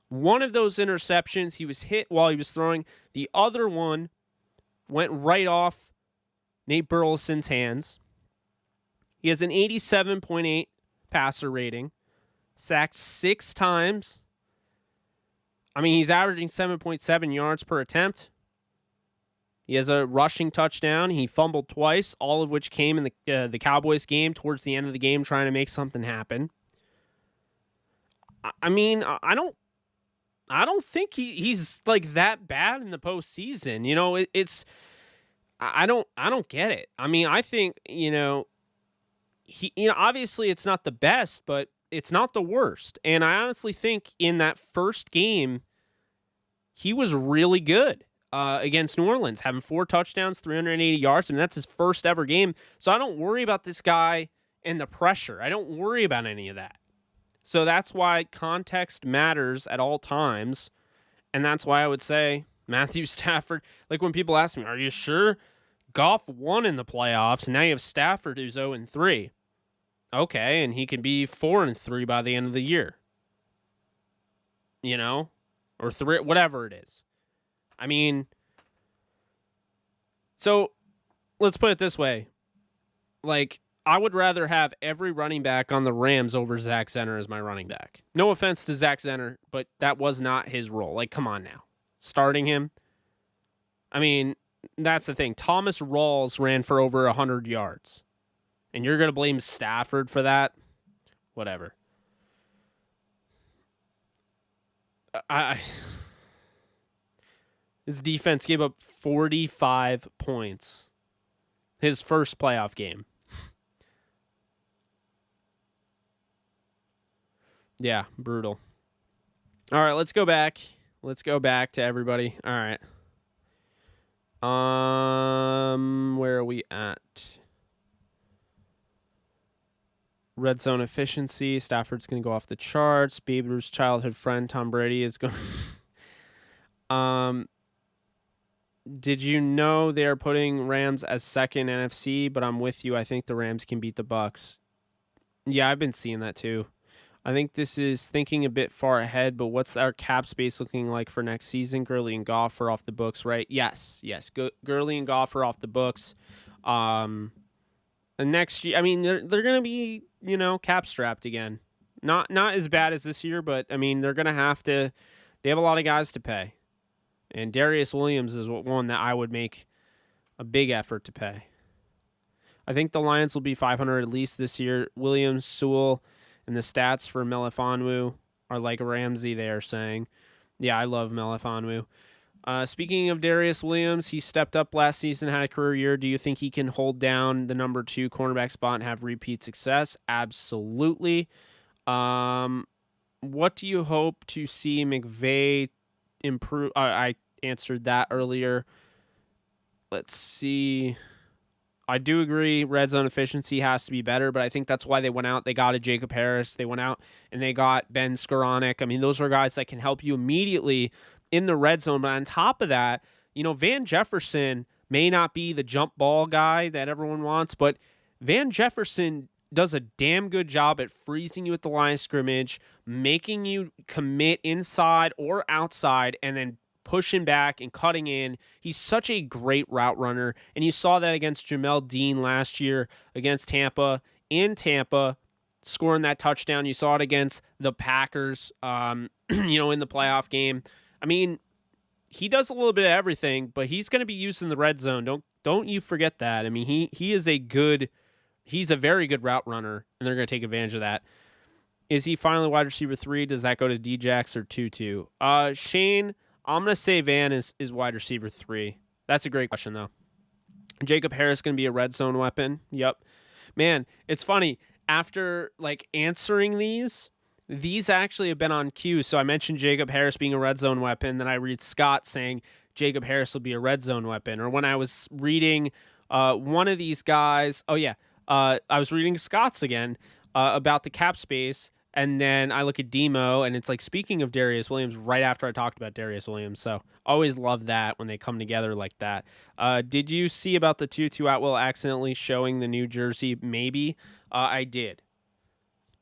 One of those interceptions, he was hit while he was throwing. The other one went right off Nate Burleson's hands. He has an 87.8 passer rating, sacked 6 times. I mean, he's averaging 7.7 yards per attempt. He has a rushing touchdown. He fumbled twice, all of which came in the Cowboys game towards the end of the game, trying to make something happen. I mean, I don't think he's like that bad in the postseason. I don't get it. I mean, I think he obviously it's not the best, but it's not the worst. And I honestly think in that first game, he was really good against New Orleans, having 4 touchdowns, 380 yards. I mean, that's his first ever game. So I don't worry about this guy and the pressure. I don't worry about any of that. So that's why context matters at all times. And that's why I would say Matthew Stafford, like when people ask me, are you sure? Goff won in the playoffs, and now you have Stafford who's 0-3. Okay, and he can be 4-3 by the end of the year. Or 3, whatever it is. I mean, so let's put it this way. Like, I would rather have every running back on the Rams over Zach Zenner as my running back. No offense to Zach Zenner, but that was not his role. Like, come on now. Starting him. I mean, that's the thing. Thomas Rawls ran for over 100 yards. And you're going to blame Stafford for that? Whatever. His defense gave up 45 points. His first playoff game. Yeah, brutal. All right, let's go back. Let's go back to everybody. All right. Where are we at? Red zone efficiency. Stafford's going to go off the charts. Babe Ruth's childhood friend Tom Brady is going. Did you know they are putting Rams as second NFC? But I'm with you. I think the Rams can beat the Bucks. Yeah, I've been seeing that too. I think this is thinking a bit far ahead, but what's our cap space looking like for next season? Gurley and Goff are off the books, right? Yes. Gurley and Goff are off the books. And next year, I mean, they're going to be, cap strapped again. Not as bad as this year, but I mean, they're going to have to. They have a lot of guys to pay, and Darius Williams is one that I would make a big effort to pay. I think the Lions will be 500 at least this year. Williams, Sewell. And the stats for Melifonwu are like Ramsey, they are saying. Yeah, I love Melifonwu. Speaking of Darius Williams, he stepped up last season, had a career year. Do you think he can hold down the number 2 cornerback spot and have repeat success? Absolutely. What do you hope to see McVay improve? I answered that earlier. Let's see. I do agree red zone efficiency has to be better, but I think that's why they went out. They got a Jacob Harris. They went out and they got Ben Skoranek. I mean, those are guys that can help you immediately in the red zone. But on top of that, Van Jefferson may not be the jump ball guy that everyone wants, but Van Jefferson does a damn good job at freezing you at the line of scrimmage, making you commit inside or outside, and then pushing back and cutting in. He's such a great route runner, and you saw that against Jamel Dean last year against Tampa, scoring that touchdown. You saw it against the Packers, in the playoff game. I mean, he does a little bit of everything, but he's going to be used in the red zone. Don't you forget that. I mean, he's a very good route runner, and they're going to take advantage of that. Is he finally wide receiver 3? Does that go to Djax or Tutu? Shane, I'm going to say Van is wide receiver 3. That's a great question, though. Jacob Harris going to be a red zone weapon. Yep. Man, it's funny. After, answering these actually have been on cue. So I mentioned Jacob Harris being a red zone weapon. Then I read Scott saying Jacob Harris will be a red zone weapon. Or when I was reading one of these guys. Oh, yeah. I was reading Scott's again about the cap space. And then I look at Demo, and it's speaking of Darius Williams right after I talked about Darius Williams. So always love that when they come together like that. Did you see about the Tutu Atwell accidentally showing the new jersey? Maybe. I did.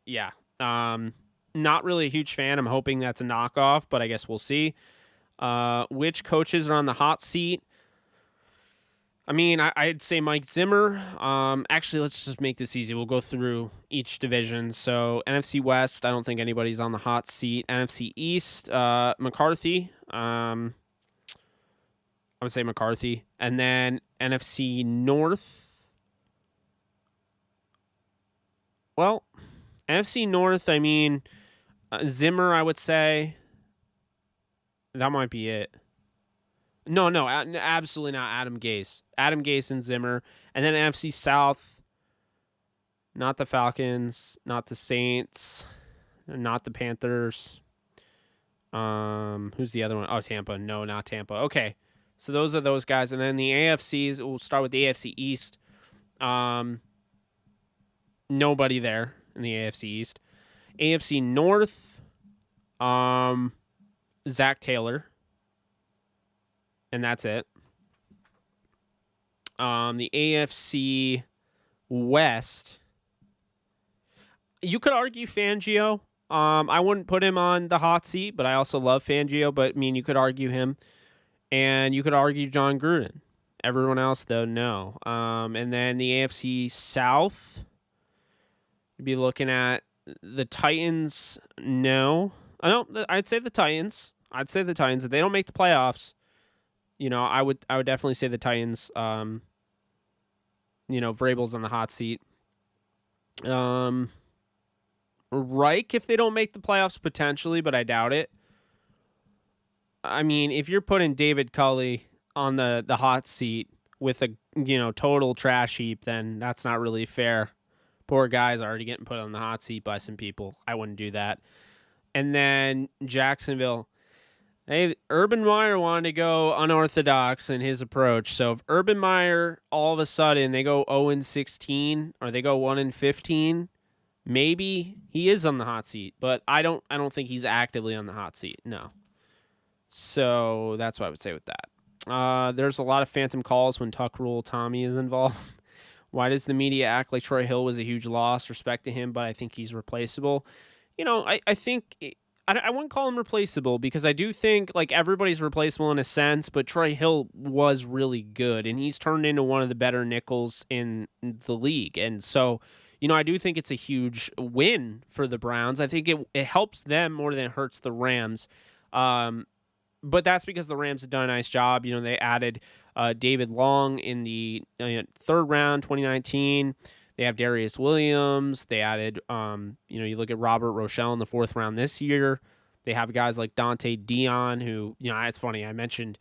Yeah. Not really a huge fan. I'm hoping that's a knockoff, but I guess we'll see. Which coaches are on the hot seat? I mean, I'd say Mike Zimmer. Actually, let's just make this easy. We'll go through each division. So NFC West, I don't think anybody's on the hot seat. NFC East, McCarthy. I would say McCarthy. And then NFC North. Well, NFC North, I mean, Zimmer, I would say. That might be it. No, absolutely not. Adam Gase and Zimmer. And then NFC South, not the Falcons, not the Saints, not the Panthers. Who's the other one? Oh, Tampa. No, not Tampa. Okay. So those are those guys. And then the AFCs, we'll start with the AFC East. Nobody there in the AFC East. AFC North, Zach Taylor. And that's it. The AFC West, you could argue Fangio. I wouldn't put him on the hot seat, but I also love Fangio. But, I mean, you could argue him. And you could argue John Gruden. Everyone else, though, no. And then the AFC South, you'd be looking at the Titans, no. I'd say the Titans. If they don't make the playoffs, I would definitely say the Titans. Vrabel's on the hot seat. Reich, if they don't make the playoffs, potentially, but I doubt it. I mean, if you're putting David Culley on the hot seat with a total trash heap, then that's not really fair. Poor guy's already getting put on the hot seat by some people. I wouldn't do that. And then Jacksonville. Hey, Urban Meyer wanted to go unorthodox in his approach. So if Urban Meyer all of a sudden they go 0-16 or they go 1-15, maybe he is on the hot seat. But I don't think he's actively on the hot seat. No. So that's what I would say with that. There's a lot of phantom calls when Tuck Rule Tommy is involved. Why does the media act like Troy Hill was a huge loss? Respect to him, but I think he's replaceable. I think I wouldn't call him replaceable because I do think like everybody's replaceable in a sense, but Troy Hill was really good and he's turned into one of the better nickels in the league. And so, I do think it's a huge win for the Browns. I think it helps them more than it hurts the Rams. But that's because the Rams have done a nice job. They added David Long in the third round, 2019. They have Darius Williams. They added, you look at Robert Rochelle in the fourth round this year. They have guys like Dante Dion, who, it's funny. I mentioned,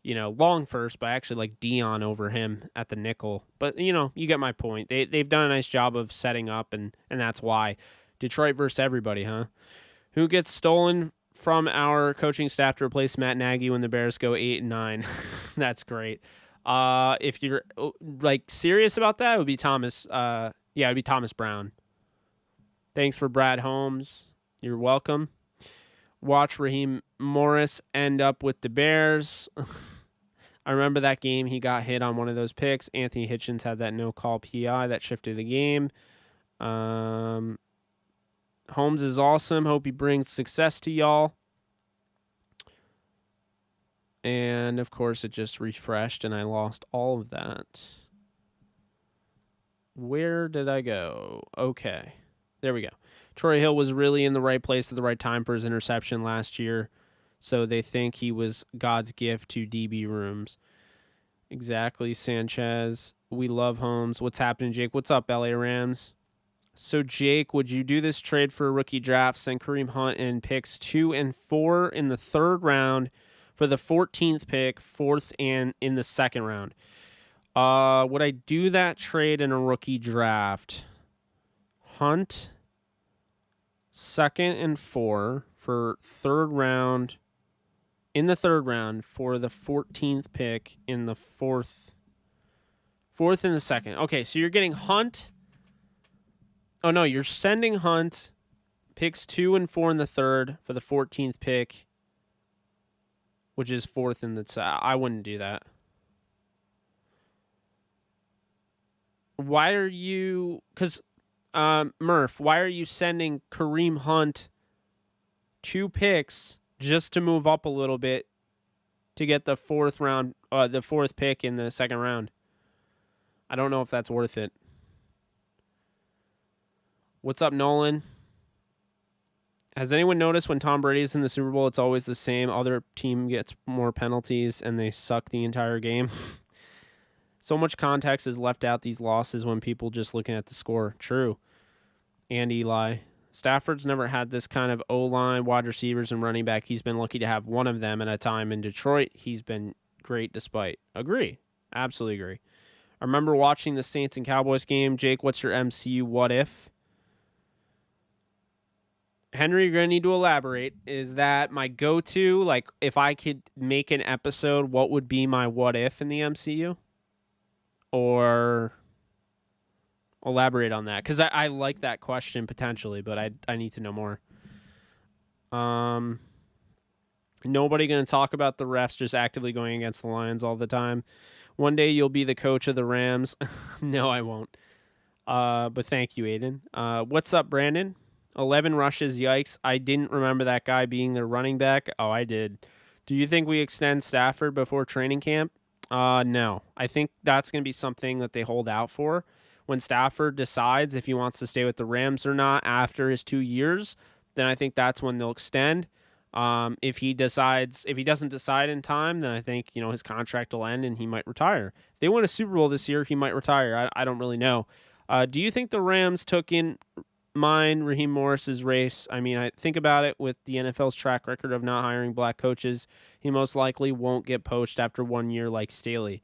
Long first, but I actually like Dion over him at the nickel. But, you get my point. They've done a nice job of setting up, and that's why. Detroit versus everybody, huh? Who gets stolen from our coaching staff to replace Matt Nagy when the Bears go 8-9? That's great. If you're like serious about that, it would be Thomas. It'd be Thomas Brown. Thanks for Brad Holmes. You're welcome. Watch Raheem Morris end up with the Bears. I remember that game. He got hit on one of those picks. Anthony Hitchens had that no call PI that shifted the game. Holmes is awesome. Hope he brings success to y'all. And, of course, it just refreshed, and I lost all of that. Where did I go? Okay. There we go. Troy Hill was really in the right place at the right time for his interception last year, so they think he was God's gift to DB rooms. Exactly, Sanchez. We love Holmes. What's happening, Jake? What's up, LA Rams? So, Jake, would you do this trade for a rookie draft, send Kareem Hunt in picks 2 and 4 in the third round, for the 14th pick, 4th and in the second round? Would I do that trade in a rookie draft? Hunt, 2nd and 4 for third round, in the third round for the 14th pick in the fourth and the second. Okay, so you're getting Hunt. Oh, no, you're sending Hunt, picks 2 and 4 in the third for the 14th pick, which is 4th in the... I wouldn't do that. Why are you... Because, Murph, why are you sending Kareem Hunt 2 picks just to move up a little bit to get the 4th pick in the second round? I don't know if that's worth it. What's up, Nolan? Has anyone noticed when Tom Brady's in the Super Bowl, it's always the same? Other team gets more penalties and they suck the entire game. So much context is left out these losses when people just looking at the score. True. And Eli. Stafford's never had this kind of O-line, wide receivers, and running back. He's been lucky to have one of them at a time. In Detroit, he's been great despite. Agree. Absolutely agree. I remember watching the Saints and Cowboys game. Jake, what's your MCU what if? Henry, you're going to need to elaborate. Is that my go-to? Like, if I could make an episode, what would be my what if in the MCU? Or elaborate on that. Because I like that question potentially, but I need to know more. Nobody going to talk about the refs just actively going against the Lions all the time. One day you'll be the coach of the Rams. No, I won't. But thank you, Aiden. What's up, Brandon? 11 rushes, yikes. I didn't remember that guy being their running back. Oh, I did. Do you think we extend Stafford before training camp? No. I think that's going to be something that they hold out for. When Stafford decides if he wants to stay with the Rams or not after his 2 years, then I think that's when they'll extend. If he doesn't decide in time, then I think, his contract will end and he might retire. If they win a Super Bowl this year, he might retire. I don't really know. Do you think the Rams took in mind Raheem Morris's race. I mean, I think about it with the NFL's track record of not hiring black coaches. He most likely won't get poached after 1 year like Staley.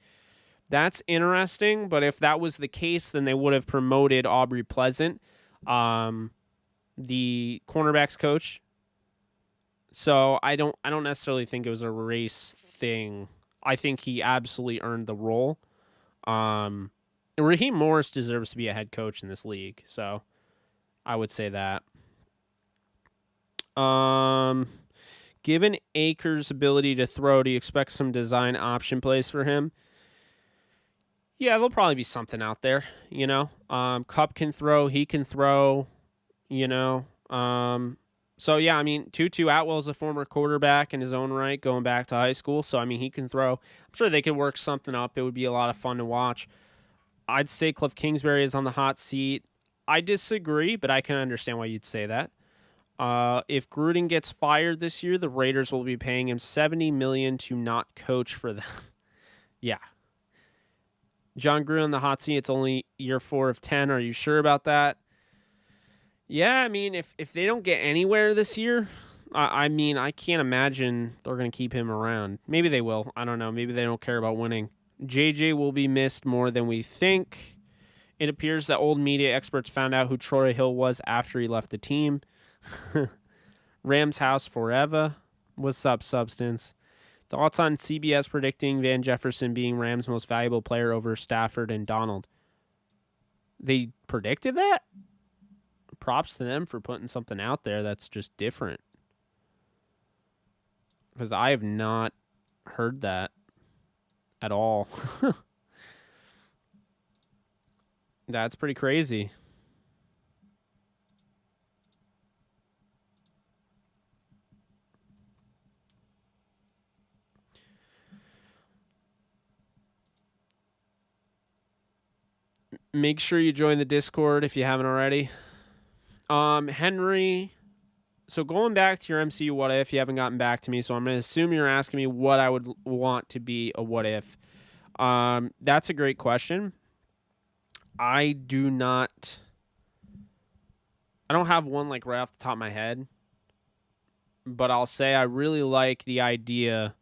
That's interesting, but if that was the case, then they would have promoted Aubrey Pleasant, the cornerbacks coach. So I don't necessarily think it was a race thing. I think he absolutely earned the role. Raheem Morris deserves to be a head coach in this league, so I would say that. Given Akers' ability to throw, do you expect some design option plays for him? Yeah, there'll probably be something out there, you know. Cup can throw, he can throw, you know. So yeah, I mean, Tutu Atwell's a former quarterback in his own right, going back to high school. So I mean, he can throw. I'm sure they could work something up. It would be a lot of fun to watch. I'd say Cliff Kingsbury is on the hot seat. I disagree, but I can understand why you'd say that. If Gruden gets fired this year, the Raiders will be paying him $70 million to not coach for them. Yeah. John Gruden on the hot seat. It's only year 4 of 10. Are you sure about that? Yeah, I mean, if they don't get anywhere this year, I mean, I can't imagine they're going to keep him around. Maybe they will. I don't know. Maybe they don't care about winning. JJ will be missed more than we think. It appears that old media experts found out who Troy Hill was after he left the team. Rams house forever. What's up, Substance? Thoughts on CBS predicting Van Jefferson being Rams' most valuable player over Stafford and Donald? They predicted that? Props to them for putting something out there that's just different. Because I have not heard that at all. That's pretty crazy. Make sure you join the Discord if you haven't already. Henry, so going back to your MCU what if, you haven't gotten back to me, so I'm going to assume you're asking me what I would want to be a what if. That's a great question. I don't have one like right off the top of my head, but I'll say I really like the idea.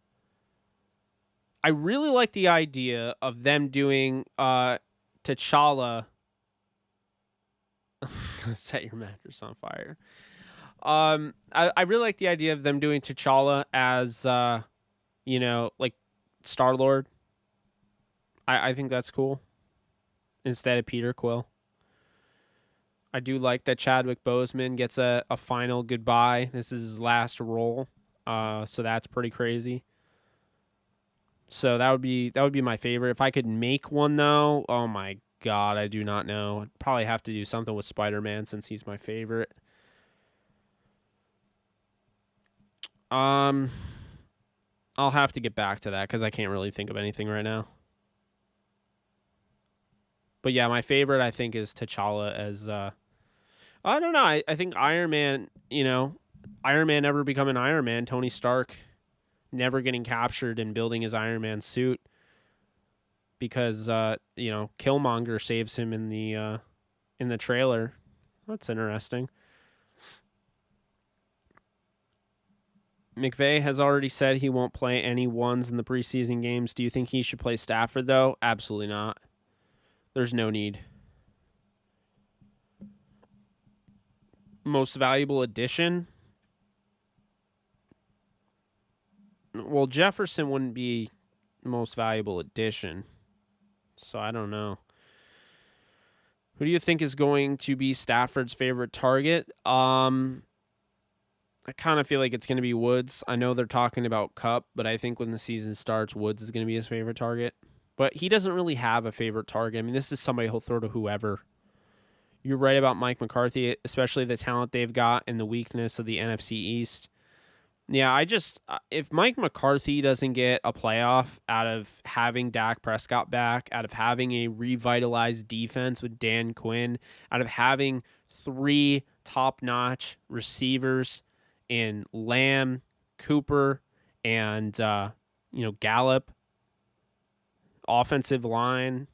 I really like the idea of them doing T'Challa. Set your mattress on fire. I really like the idea of them doing T'Challa as like Star-Lord. I think that's cool. Instead of Peter Quill. I do like that Chadwick Boseman gets a final goodbye. This is his last role. So that's pretty crazy. So that would be my favorite. If I could make one though, oh my god, I do not know. I'd probably have to do something with Spider-Man since he's my favorite. I'll have to get back to that because I can't really think of anything right now. But yeah, my favorite I think is T'Challa as I don't know. I think Iron Man, Iron Man never becoming Iron Man, Tony Stark never getting captured and building his Iron Man suit because Killmonger saves him in the trailer. That's interesting. McVay has already said he won't play any ones in the preseason games. Do you think he should play Stafford, though? Absolutely not. There's no need. Most valuable addition? Well, Jefferson wouldn't be most valuable addition. So I don't know. Who do you think is going to be Stafford's favorite target? I kind of feel like it's going to be Woods. I know they're talking about Cup, but I think when the season starts, Woods is going to be his favorite target. But he doesn't really have a favorite target. I mean, this is somebody he'll throw to whoever. You're right about Mike McCarthy, especially the talent they've got and the weakness of the NFC East. Yeah, if Mike McCarthy doesn't get a playoff out of having Dak Prescott back, out of having a revitalized defense with Dan Quinn, out of having 3 top-notch receivers in Lamb, Cooper, and Gallup, offensive line.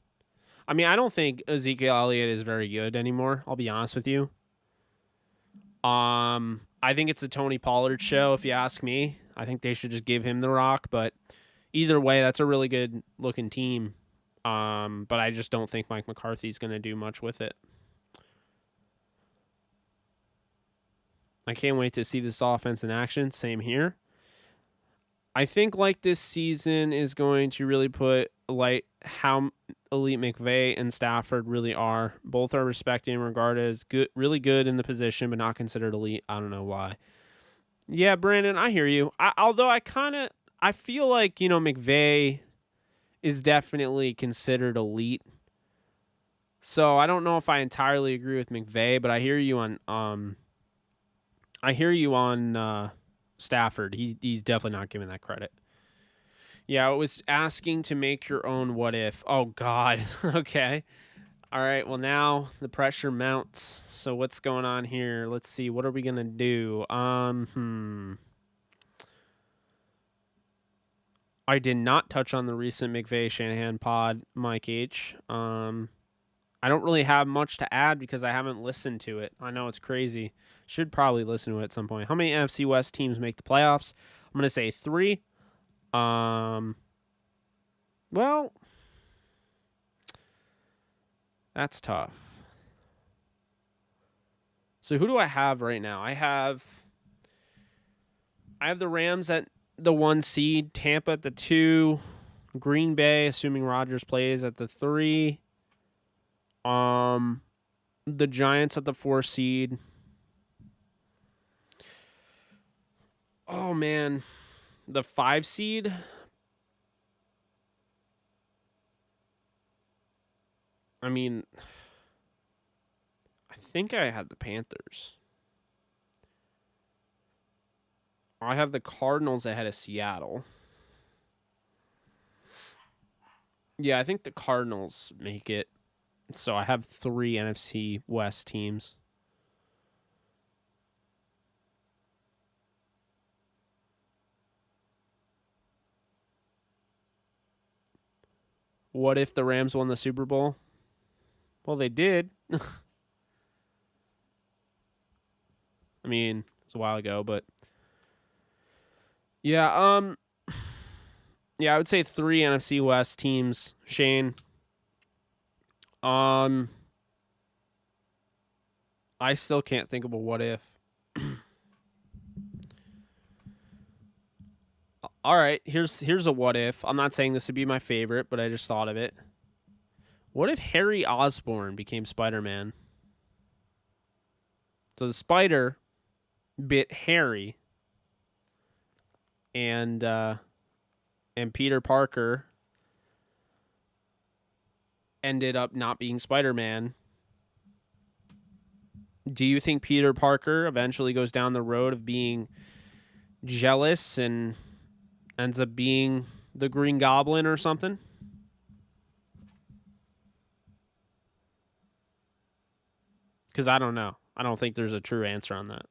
I mean, I don't think Ezekiel Elliott is very good anymore, I'll be honest with you. I think it's a Tony Pollard show, if you ask me. I think they should just give him the rock, but either way, that's a really good looking team. But I just don't think Mike McCarthy's going to do much with it. I can't wait to see this offense in action. Same here. I think like this season is going to really put light how elite McVay and Stafford really are. Both are respected and regarded as good, really good in the position, but not considered elite. I don't know why. Yeah, Brandon, I hear you. Although I feel like, McVay is definitely considered elite. So I don't know if I entirely agree with McVay, but I hear you on Stafford. He's definitely not giving that credit. Yeah, it was asking to make your own what if. Oh God. Okay. All right. Well, now the pressure mounts. So what's going on here? Let's see. What are we gonna do? I did not touch on the recent McVay Shanahan pod, Mike H. I don't really have much to add because I haven't listened to it. I know it's crazy. Should probably listen to it at some point. How many NFC West teams make the playoffs? I'm gonna say 3. Well, that's tough. So who do I have right now? I have the Rams at the 1 seed, Tampa at the 2, Green Bay, assuming Rodgers plays, at the 3. The Giants at the 4 seed. Oh man, the 5 seed. I mean, I think I had the Panthers. I have the Cardinals ahead of Seattle. Yeah, I think the Cardinals make it. So I have 3 NFC West teams. What if the Rams won the Super Bowl? Well, they did. I mean, it's a while ago, but yeah, yeah, I would say 3 NFC West teams, Shane. I still can't think of a what if. All right, here's a what if. I'm not saying this would be my favorite, but I just thought of it. What if Harry Osborn became Spider-Man? So the spider bit Harry, and Peter Parker ended up not being Spider-Man. Do you think Peter Parker eventually goes down the road of being jealous and ends up being the Green Goblin or something? Because I don't know. I don't think there's a true answer on that.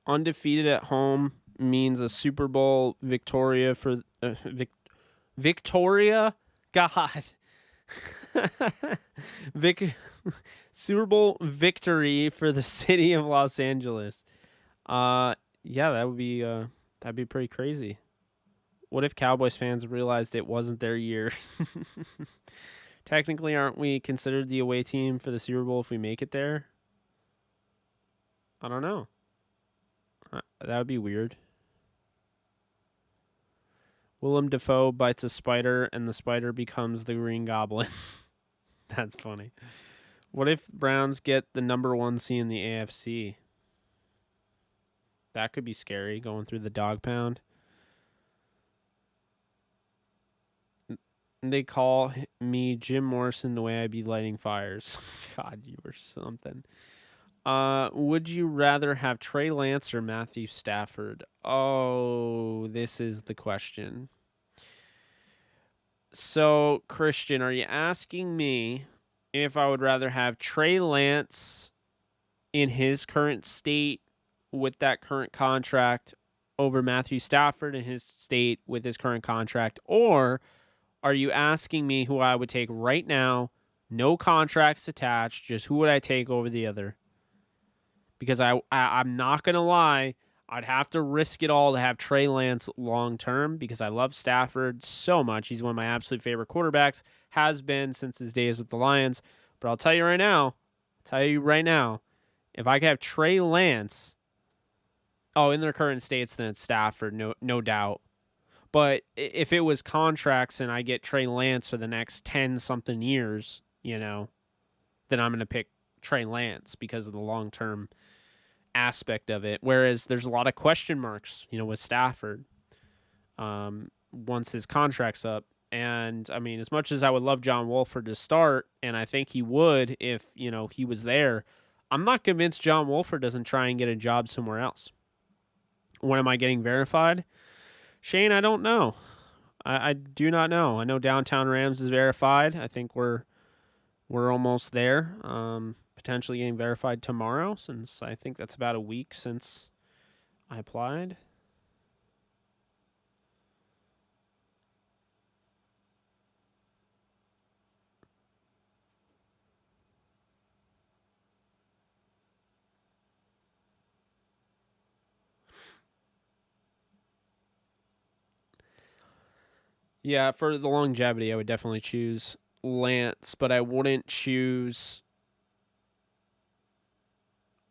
Undefeated at home means a Super Bowl Victoria for Victoria. God, Super Bowl victory for the city of Los Angeles. Yeah, that'd be pretty crazy. What if Cowboys fans realized it wasn't their year? Technically, aren't we considered the away team for the Super Bowl if we make it there? I don't know. That would be weird. Willem Dafoe bites a spider, and the spider becomes the Green Goblin. That's funny. What if Browns get the #1 seed in the AFC? That could be scary, going through the dog pound. They call me Jim Morrison the way I be lighting fires. God, you were something. Would you rather have Trey Lance or Matthew Stafford? Oh, this is the question. So, Christian, are you asking me if I would rather have Trey Lance in his current state with that current contract over Matthew Stafford in his state with his current contract? Or are you asking me who I would take right now, no contracts attached, just who would I take over the other? Because I'm not going to lie, I'd have to risk it all to have Trey Lance long term because I love Stafford so much. He's one of my absolute favorite quarterbacks, has been since his days with the Lions. But I'll tell you right now, if I could have Trey Lance, in their current states, then it's Stafford, no doubt. But if it was contracts and I get Trey Lance for the next 10-something years, then I'm going to pick Trey Lance because of the long-term aspect of it. Whereas there's a lot of question marks, with Stafford once his contract's up. And, I mean, as much as I would love John Wolford to start, and I think he would if, he was there, I'm not convinced John Wolford doesn't try and get a job somewhere else. When am I getting verified? Shane, I don't know. I do not know. I know Downtown Rams is verified. I think we're almost there. Potentially getting verified tomorrow, since I think that's about a week since I applied. Yeah, for the longevity, I would definitely choose Lance, but I wouldn't choose.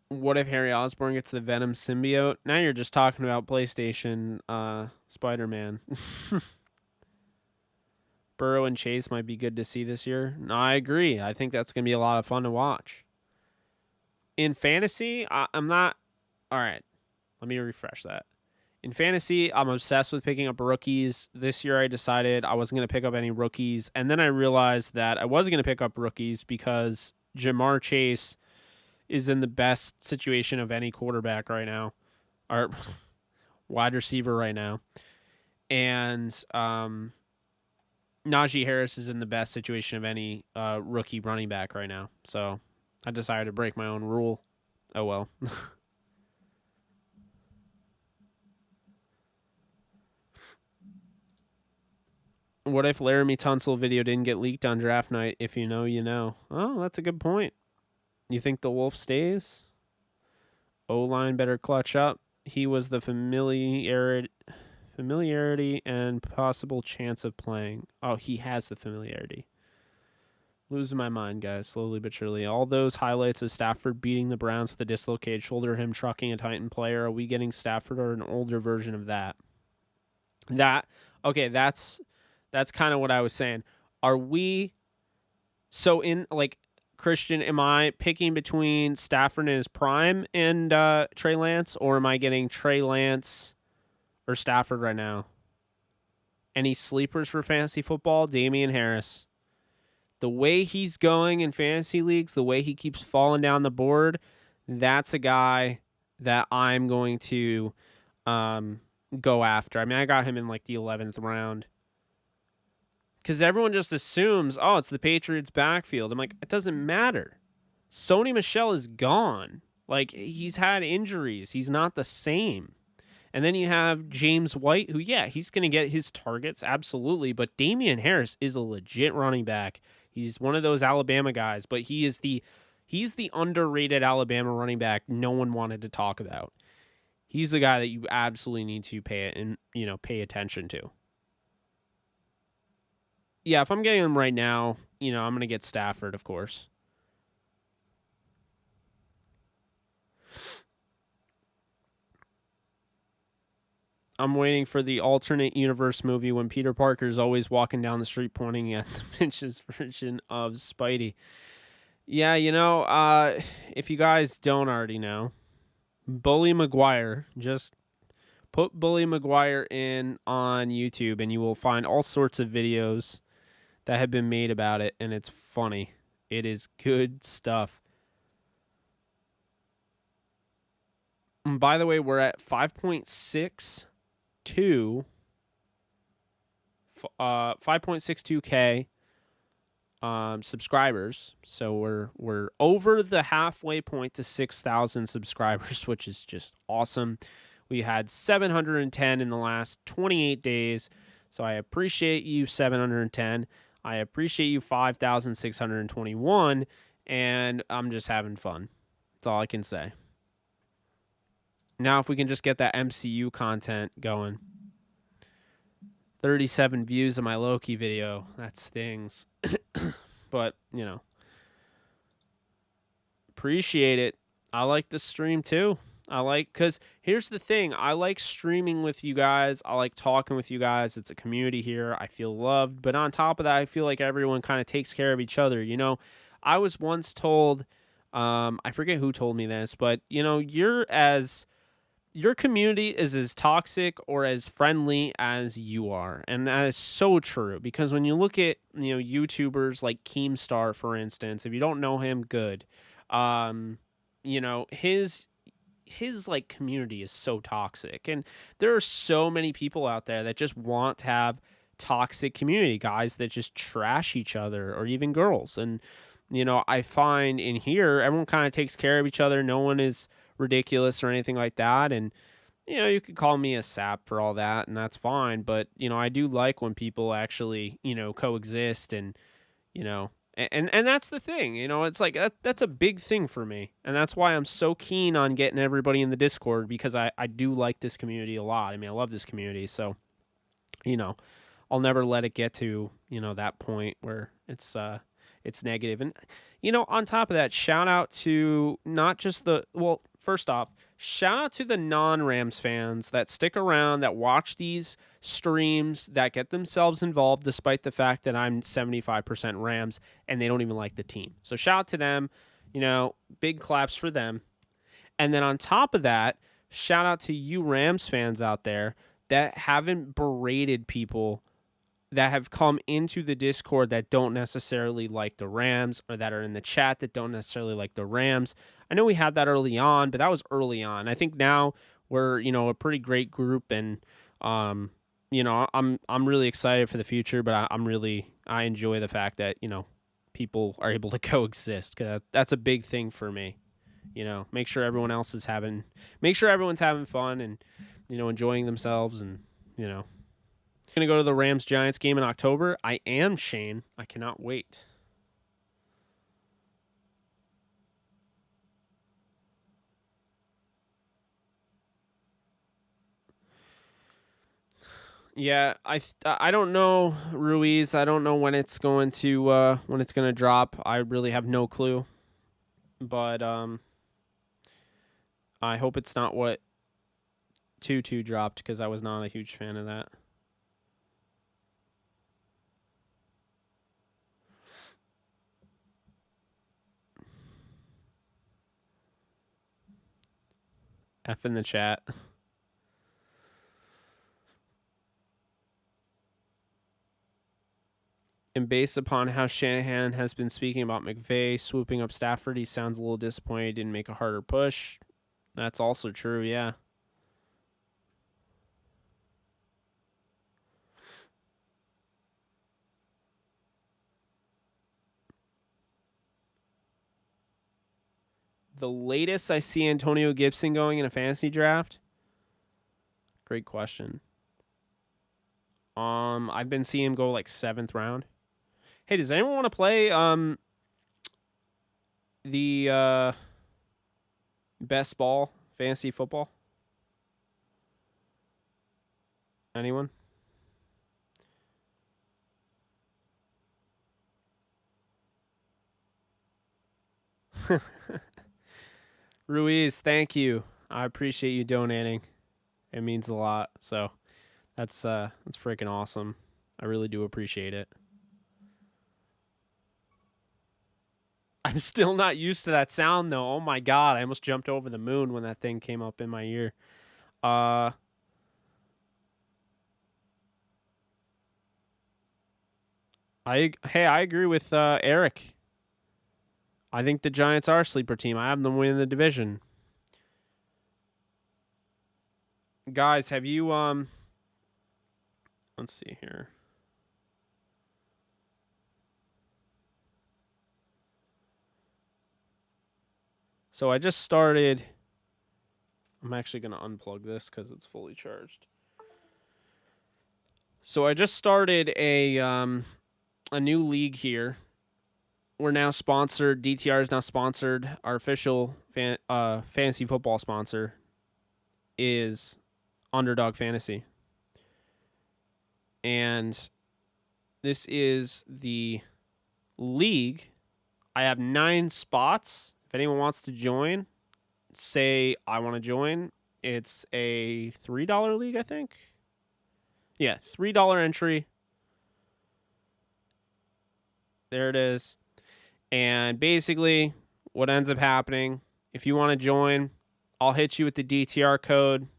What if Harry Osborn gets the Venom symbiote? Now you're just talking about PlayStation Spider-Man. Burrow and Chase might be good to see this year. No, I agree. I think that's going to be a lot of fun to watch. In fantasy, I'm not. All right, let me refresh that. In fantasy, I'm obsessed with picking up rookies. This year, I decided I wasn't going to pick up any rookies. And then I realized that I wasn't going to pick up rookies because Jamar Chase is in the best situation of any quarterback right now, or wide receiver right now. And Najee Harris is in the best situation of any rookie running back right now. So I decided to break my own rule. Oh, well. What if Laramie Tunsil video didn't get leaked on draft night? If you know, you know. Oh, that's a good point. You think the Wolf stays? O-line better clutch up. He was the familiarity and possible chance of playing. Oh, he has the familiarity. Losing my mind, guys, slowly but surely. All those highlights of Stafford beating the Browns with a dislocated shoulder, him trucking a Titan player. Are we getting Stafford or an older version of that? That's kind of what I was saying. Are we so in like Christian, am I picking between Stafford in his prime and Trey Lance, or am I getting Trey Lance or Stafford right now? Any sleepers for fantasy football? Damian Harris. The way he's going in fantasy leagues, the way he keeps falling down the board, that's a guy that I'm going to go after. I mean, I got him in like the 11th round. Because everyone just assumes, it's the Patriots' backfield. I'm like, it doesn't matter. Sony Michel is gone. Like, he's had injuries. He's not the same. And then you have James White, who, he's going to get his targets, absolutely. But Damian Harris is a legit running back. He's one of those Alabama guys, but he's the underrated Alabama running back no one wanted to talk about. He's the guy that you absolutely need to pay attention to. Yeah, if I'm getting him right now, I'm going to get Stafford, of course. I'm waiting for the alternate universe movie when Peter Parker is always walking down the street pointing at the Mitch's version of Spidey. Yeah, if you guys don't already know, Bully McGuire, just put Bully McGuire in on YouTube and you will find all sorts of videos that have been made about it, and it's funny. It is good stuff. And by the way, we're at 5.62 5.62k subscribers. So we're over the halfway point to 6,000 subscribers, which is just awesome. We had 710 in the last 28 days. So I appreciate you 710. I appreciate you 5,621, and I'm just having fun. That's all I can say. Now if we can just get that MCU content going. 37 views of my Loki video. That stings. But, appreciate it. I like the stream too. Because here's the thing. I like streaming with you guys. I like talking with you guys. It's a community here. I feel loved. But on top of that, I feel like everyone kind of takes care of each other. I was once told, I forget who told me this, but, your community is as toxic or as friendly as you are. And that is so true, because when you look at, YouTubers like Keemstar, for instance, if you don't know him, good. His like community is so toxic, and there are so many people out there that just want to have toxic community, guys that just trash each other, or even girls. And I find in here everyone kind of takes care of each other. No one is ridiculous or anything like that. And you could call me a sap for all that, and that's fine. But I do like when people actually coexist, and and that's the thing. It's like that's a big thing for me, and that's why I'm so keen on getting everybody in the Discord, because I do like this community a lot. I mean, I love this community. So I'll never let it get to that point where it's negative. And on top of that, shout out to not just first off, shout out to the non-Rams fans that stick around, that watch these streams, that get themselves involved despite the fact that I'm 75% Rams and they don't even like the team. So shout out to them. Big claps for them. And then on top of that, shout out to you Rams fans out there that haven't berated people that have come into the Discord that don't necessarily like the Rams, or that are in the chat that don't necessarily like the Rams. I know we had that early on, but that was early on. I think now we're, a pretty great group, and I'm really excited for the future, but I enjoy the fact that, people are able to coexist, cuz that's a big thing for me. Make sure everyone's having fun, and enjoying themselves, and Going to go to the Rams-Giants game in October. I am, Shane. I cannot wait. Yeah, I don't know, Ruiz. I don't know when it's going to drop. I really have no clue. But I hope it's not what 2-2 dropped, because I was not a huge fan of that. F in the chat. And based upon how Shanahan has been speaking about McVay swooping up Stafford, he sounds a little disappointed he didn't make a harder push. That's also true, yeah. The latest I see Antonio Gibson going in a fantasy draft? Great question. I've been seeing him go like 7th round. Hey, does anyone want to play the best ball fantasy football? Anyone? Ruiz, thank you. I appreciate you donating. It means a lot. So that's freaking awesome. I really do appreciate it. I'm still not used to that sound though. Oh my god, I almost jumped over the moon when that thing came up in my ear. I agree with Eric. I think the Giants are a sleeper team. I have them winning the division. Guys, have you let's see here. So I just started. I'm actually going to unplug this because it's fully charged. So I just started a new league here. We're now sponsored. DTR is now sponsored. Our official fantasy football sponsor is Underdog Fantasy. And this is the league. I have 9 spots. If anyone wants to join, say I want to join. It's a $3 league, I think. Yeah, $3 entry. There it is. And basically, what ends up happening, if you want to join, I'll hit you with the DTR code.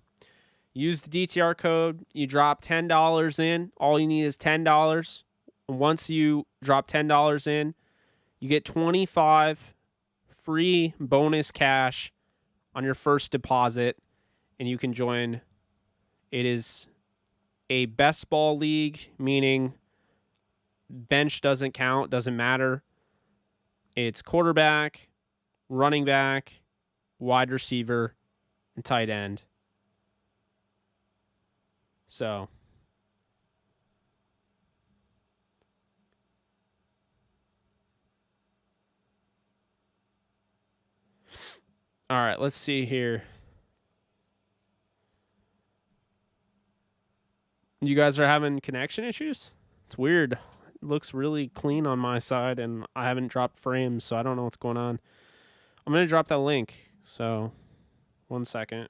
Use the DTR code. You drop $10 in. All you need is $10. And once you drop $10 in, you get 25 free bonus cash on your first deposit, and you can join. It is a best ball league, meaning bench doesn't count, doesn't matter. It's quarterback, running back, wide receiver, and tight end. So all right, let's see here. You guys are having connection issues? It's weird. It looks really clean on my side, and I haven't dropped frames, so I don't know what's going on. I'm going to drop that link, so 1 second.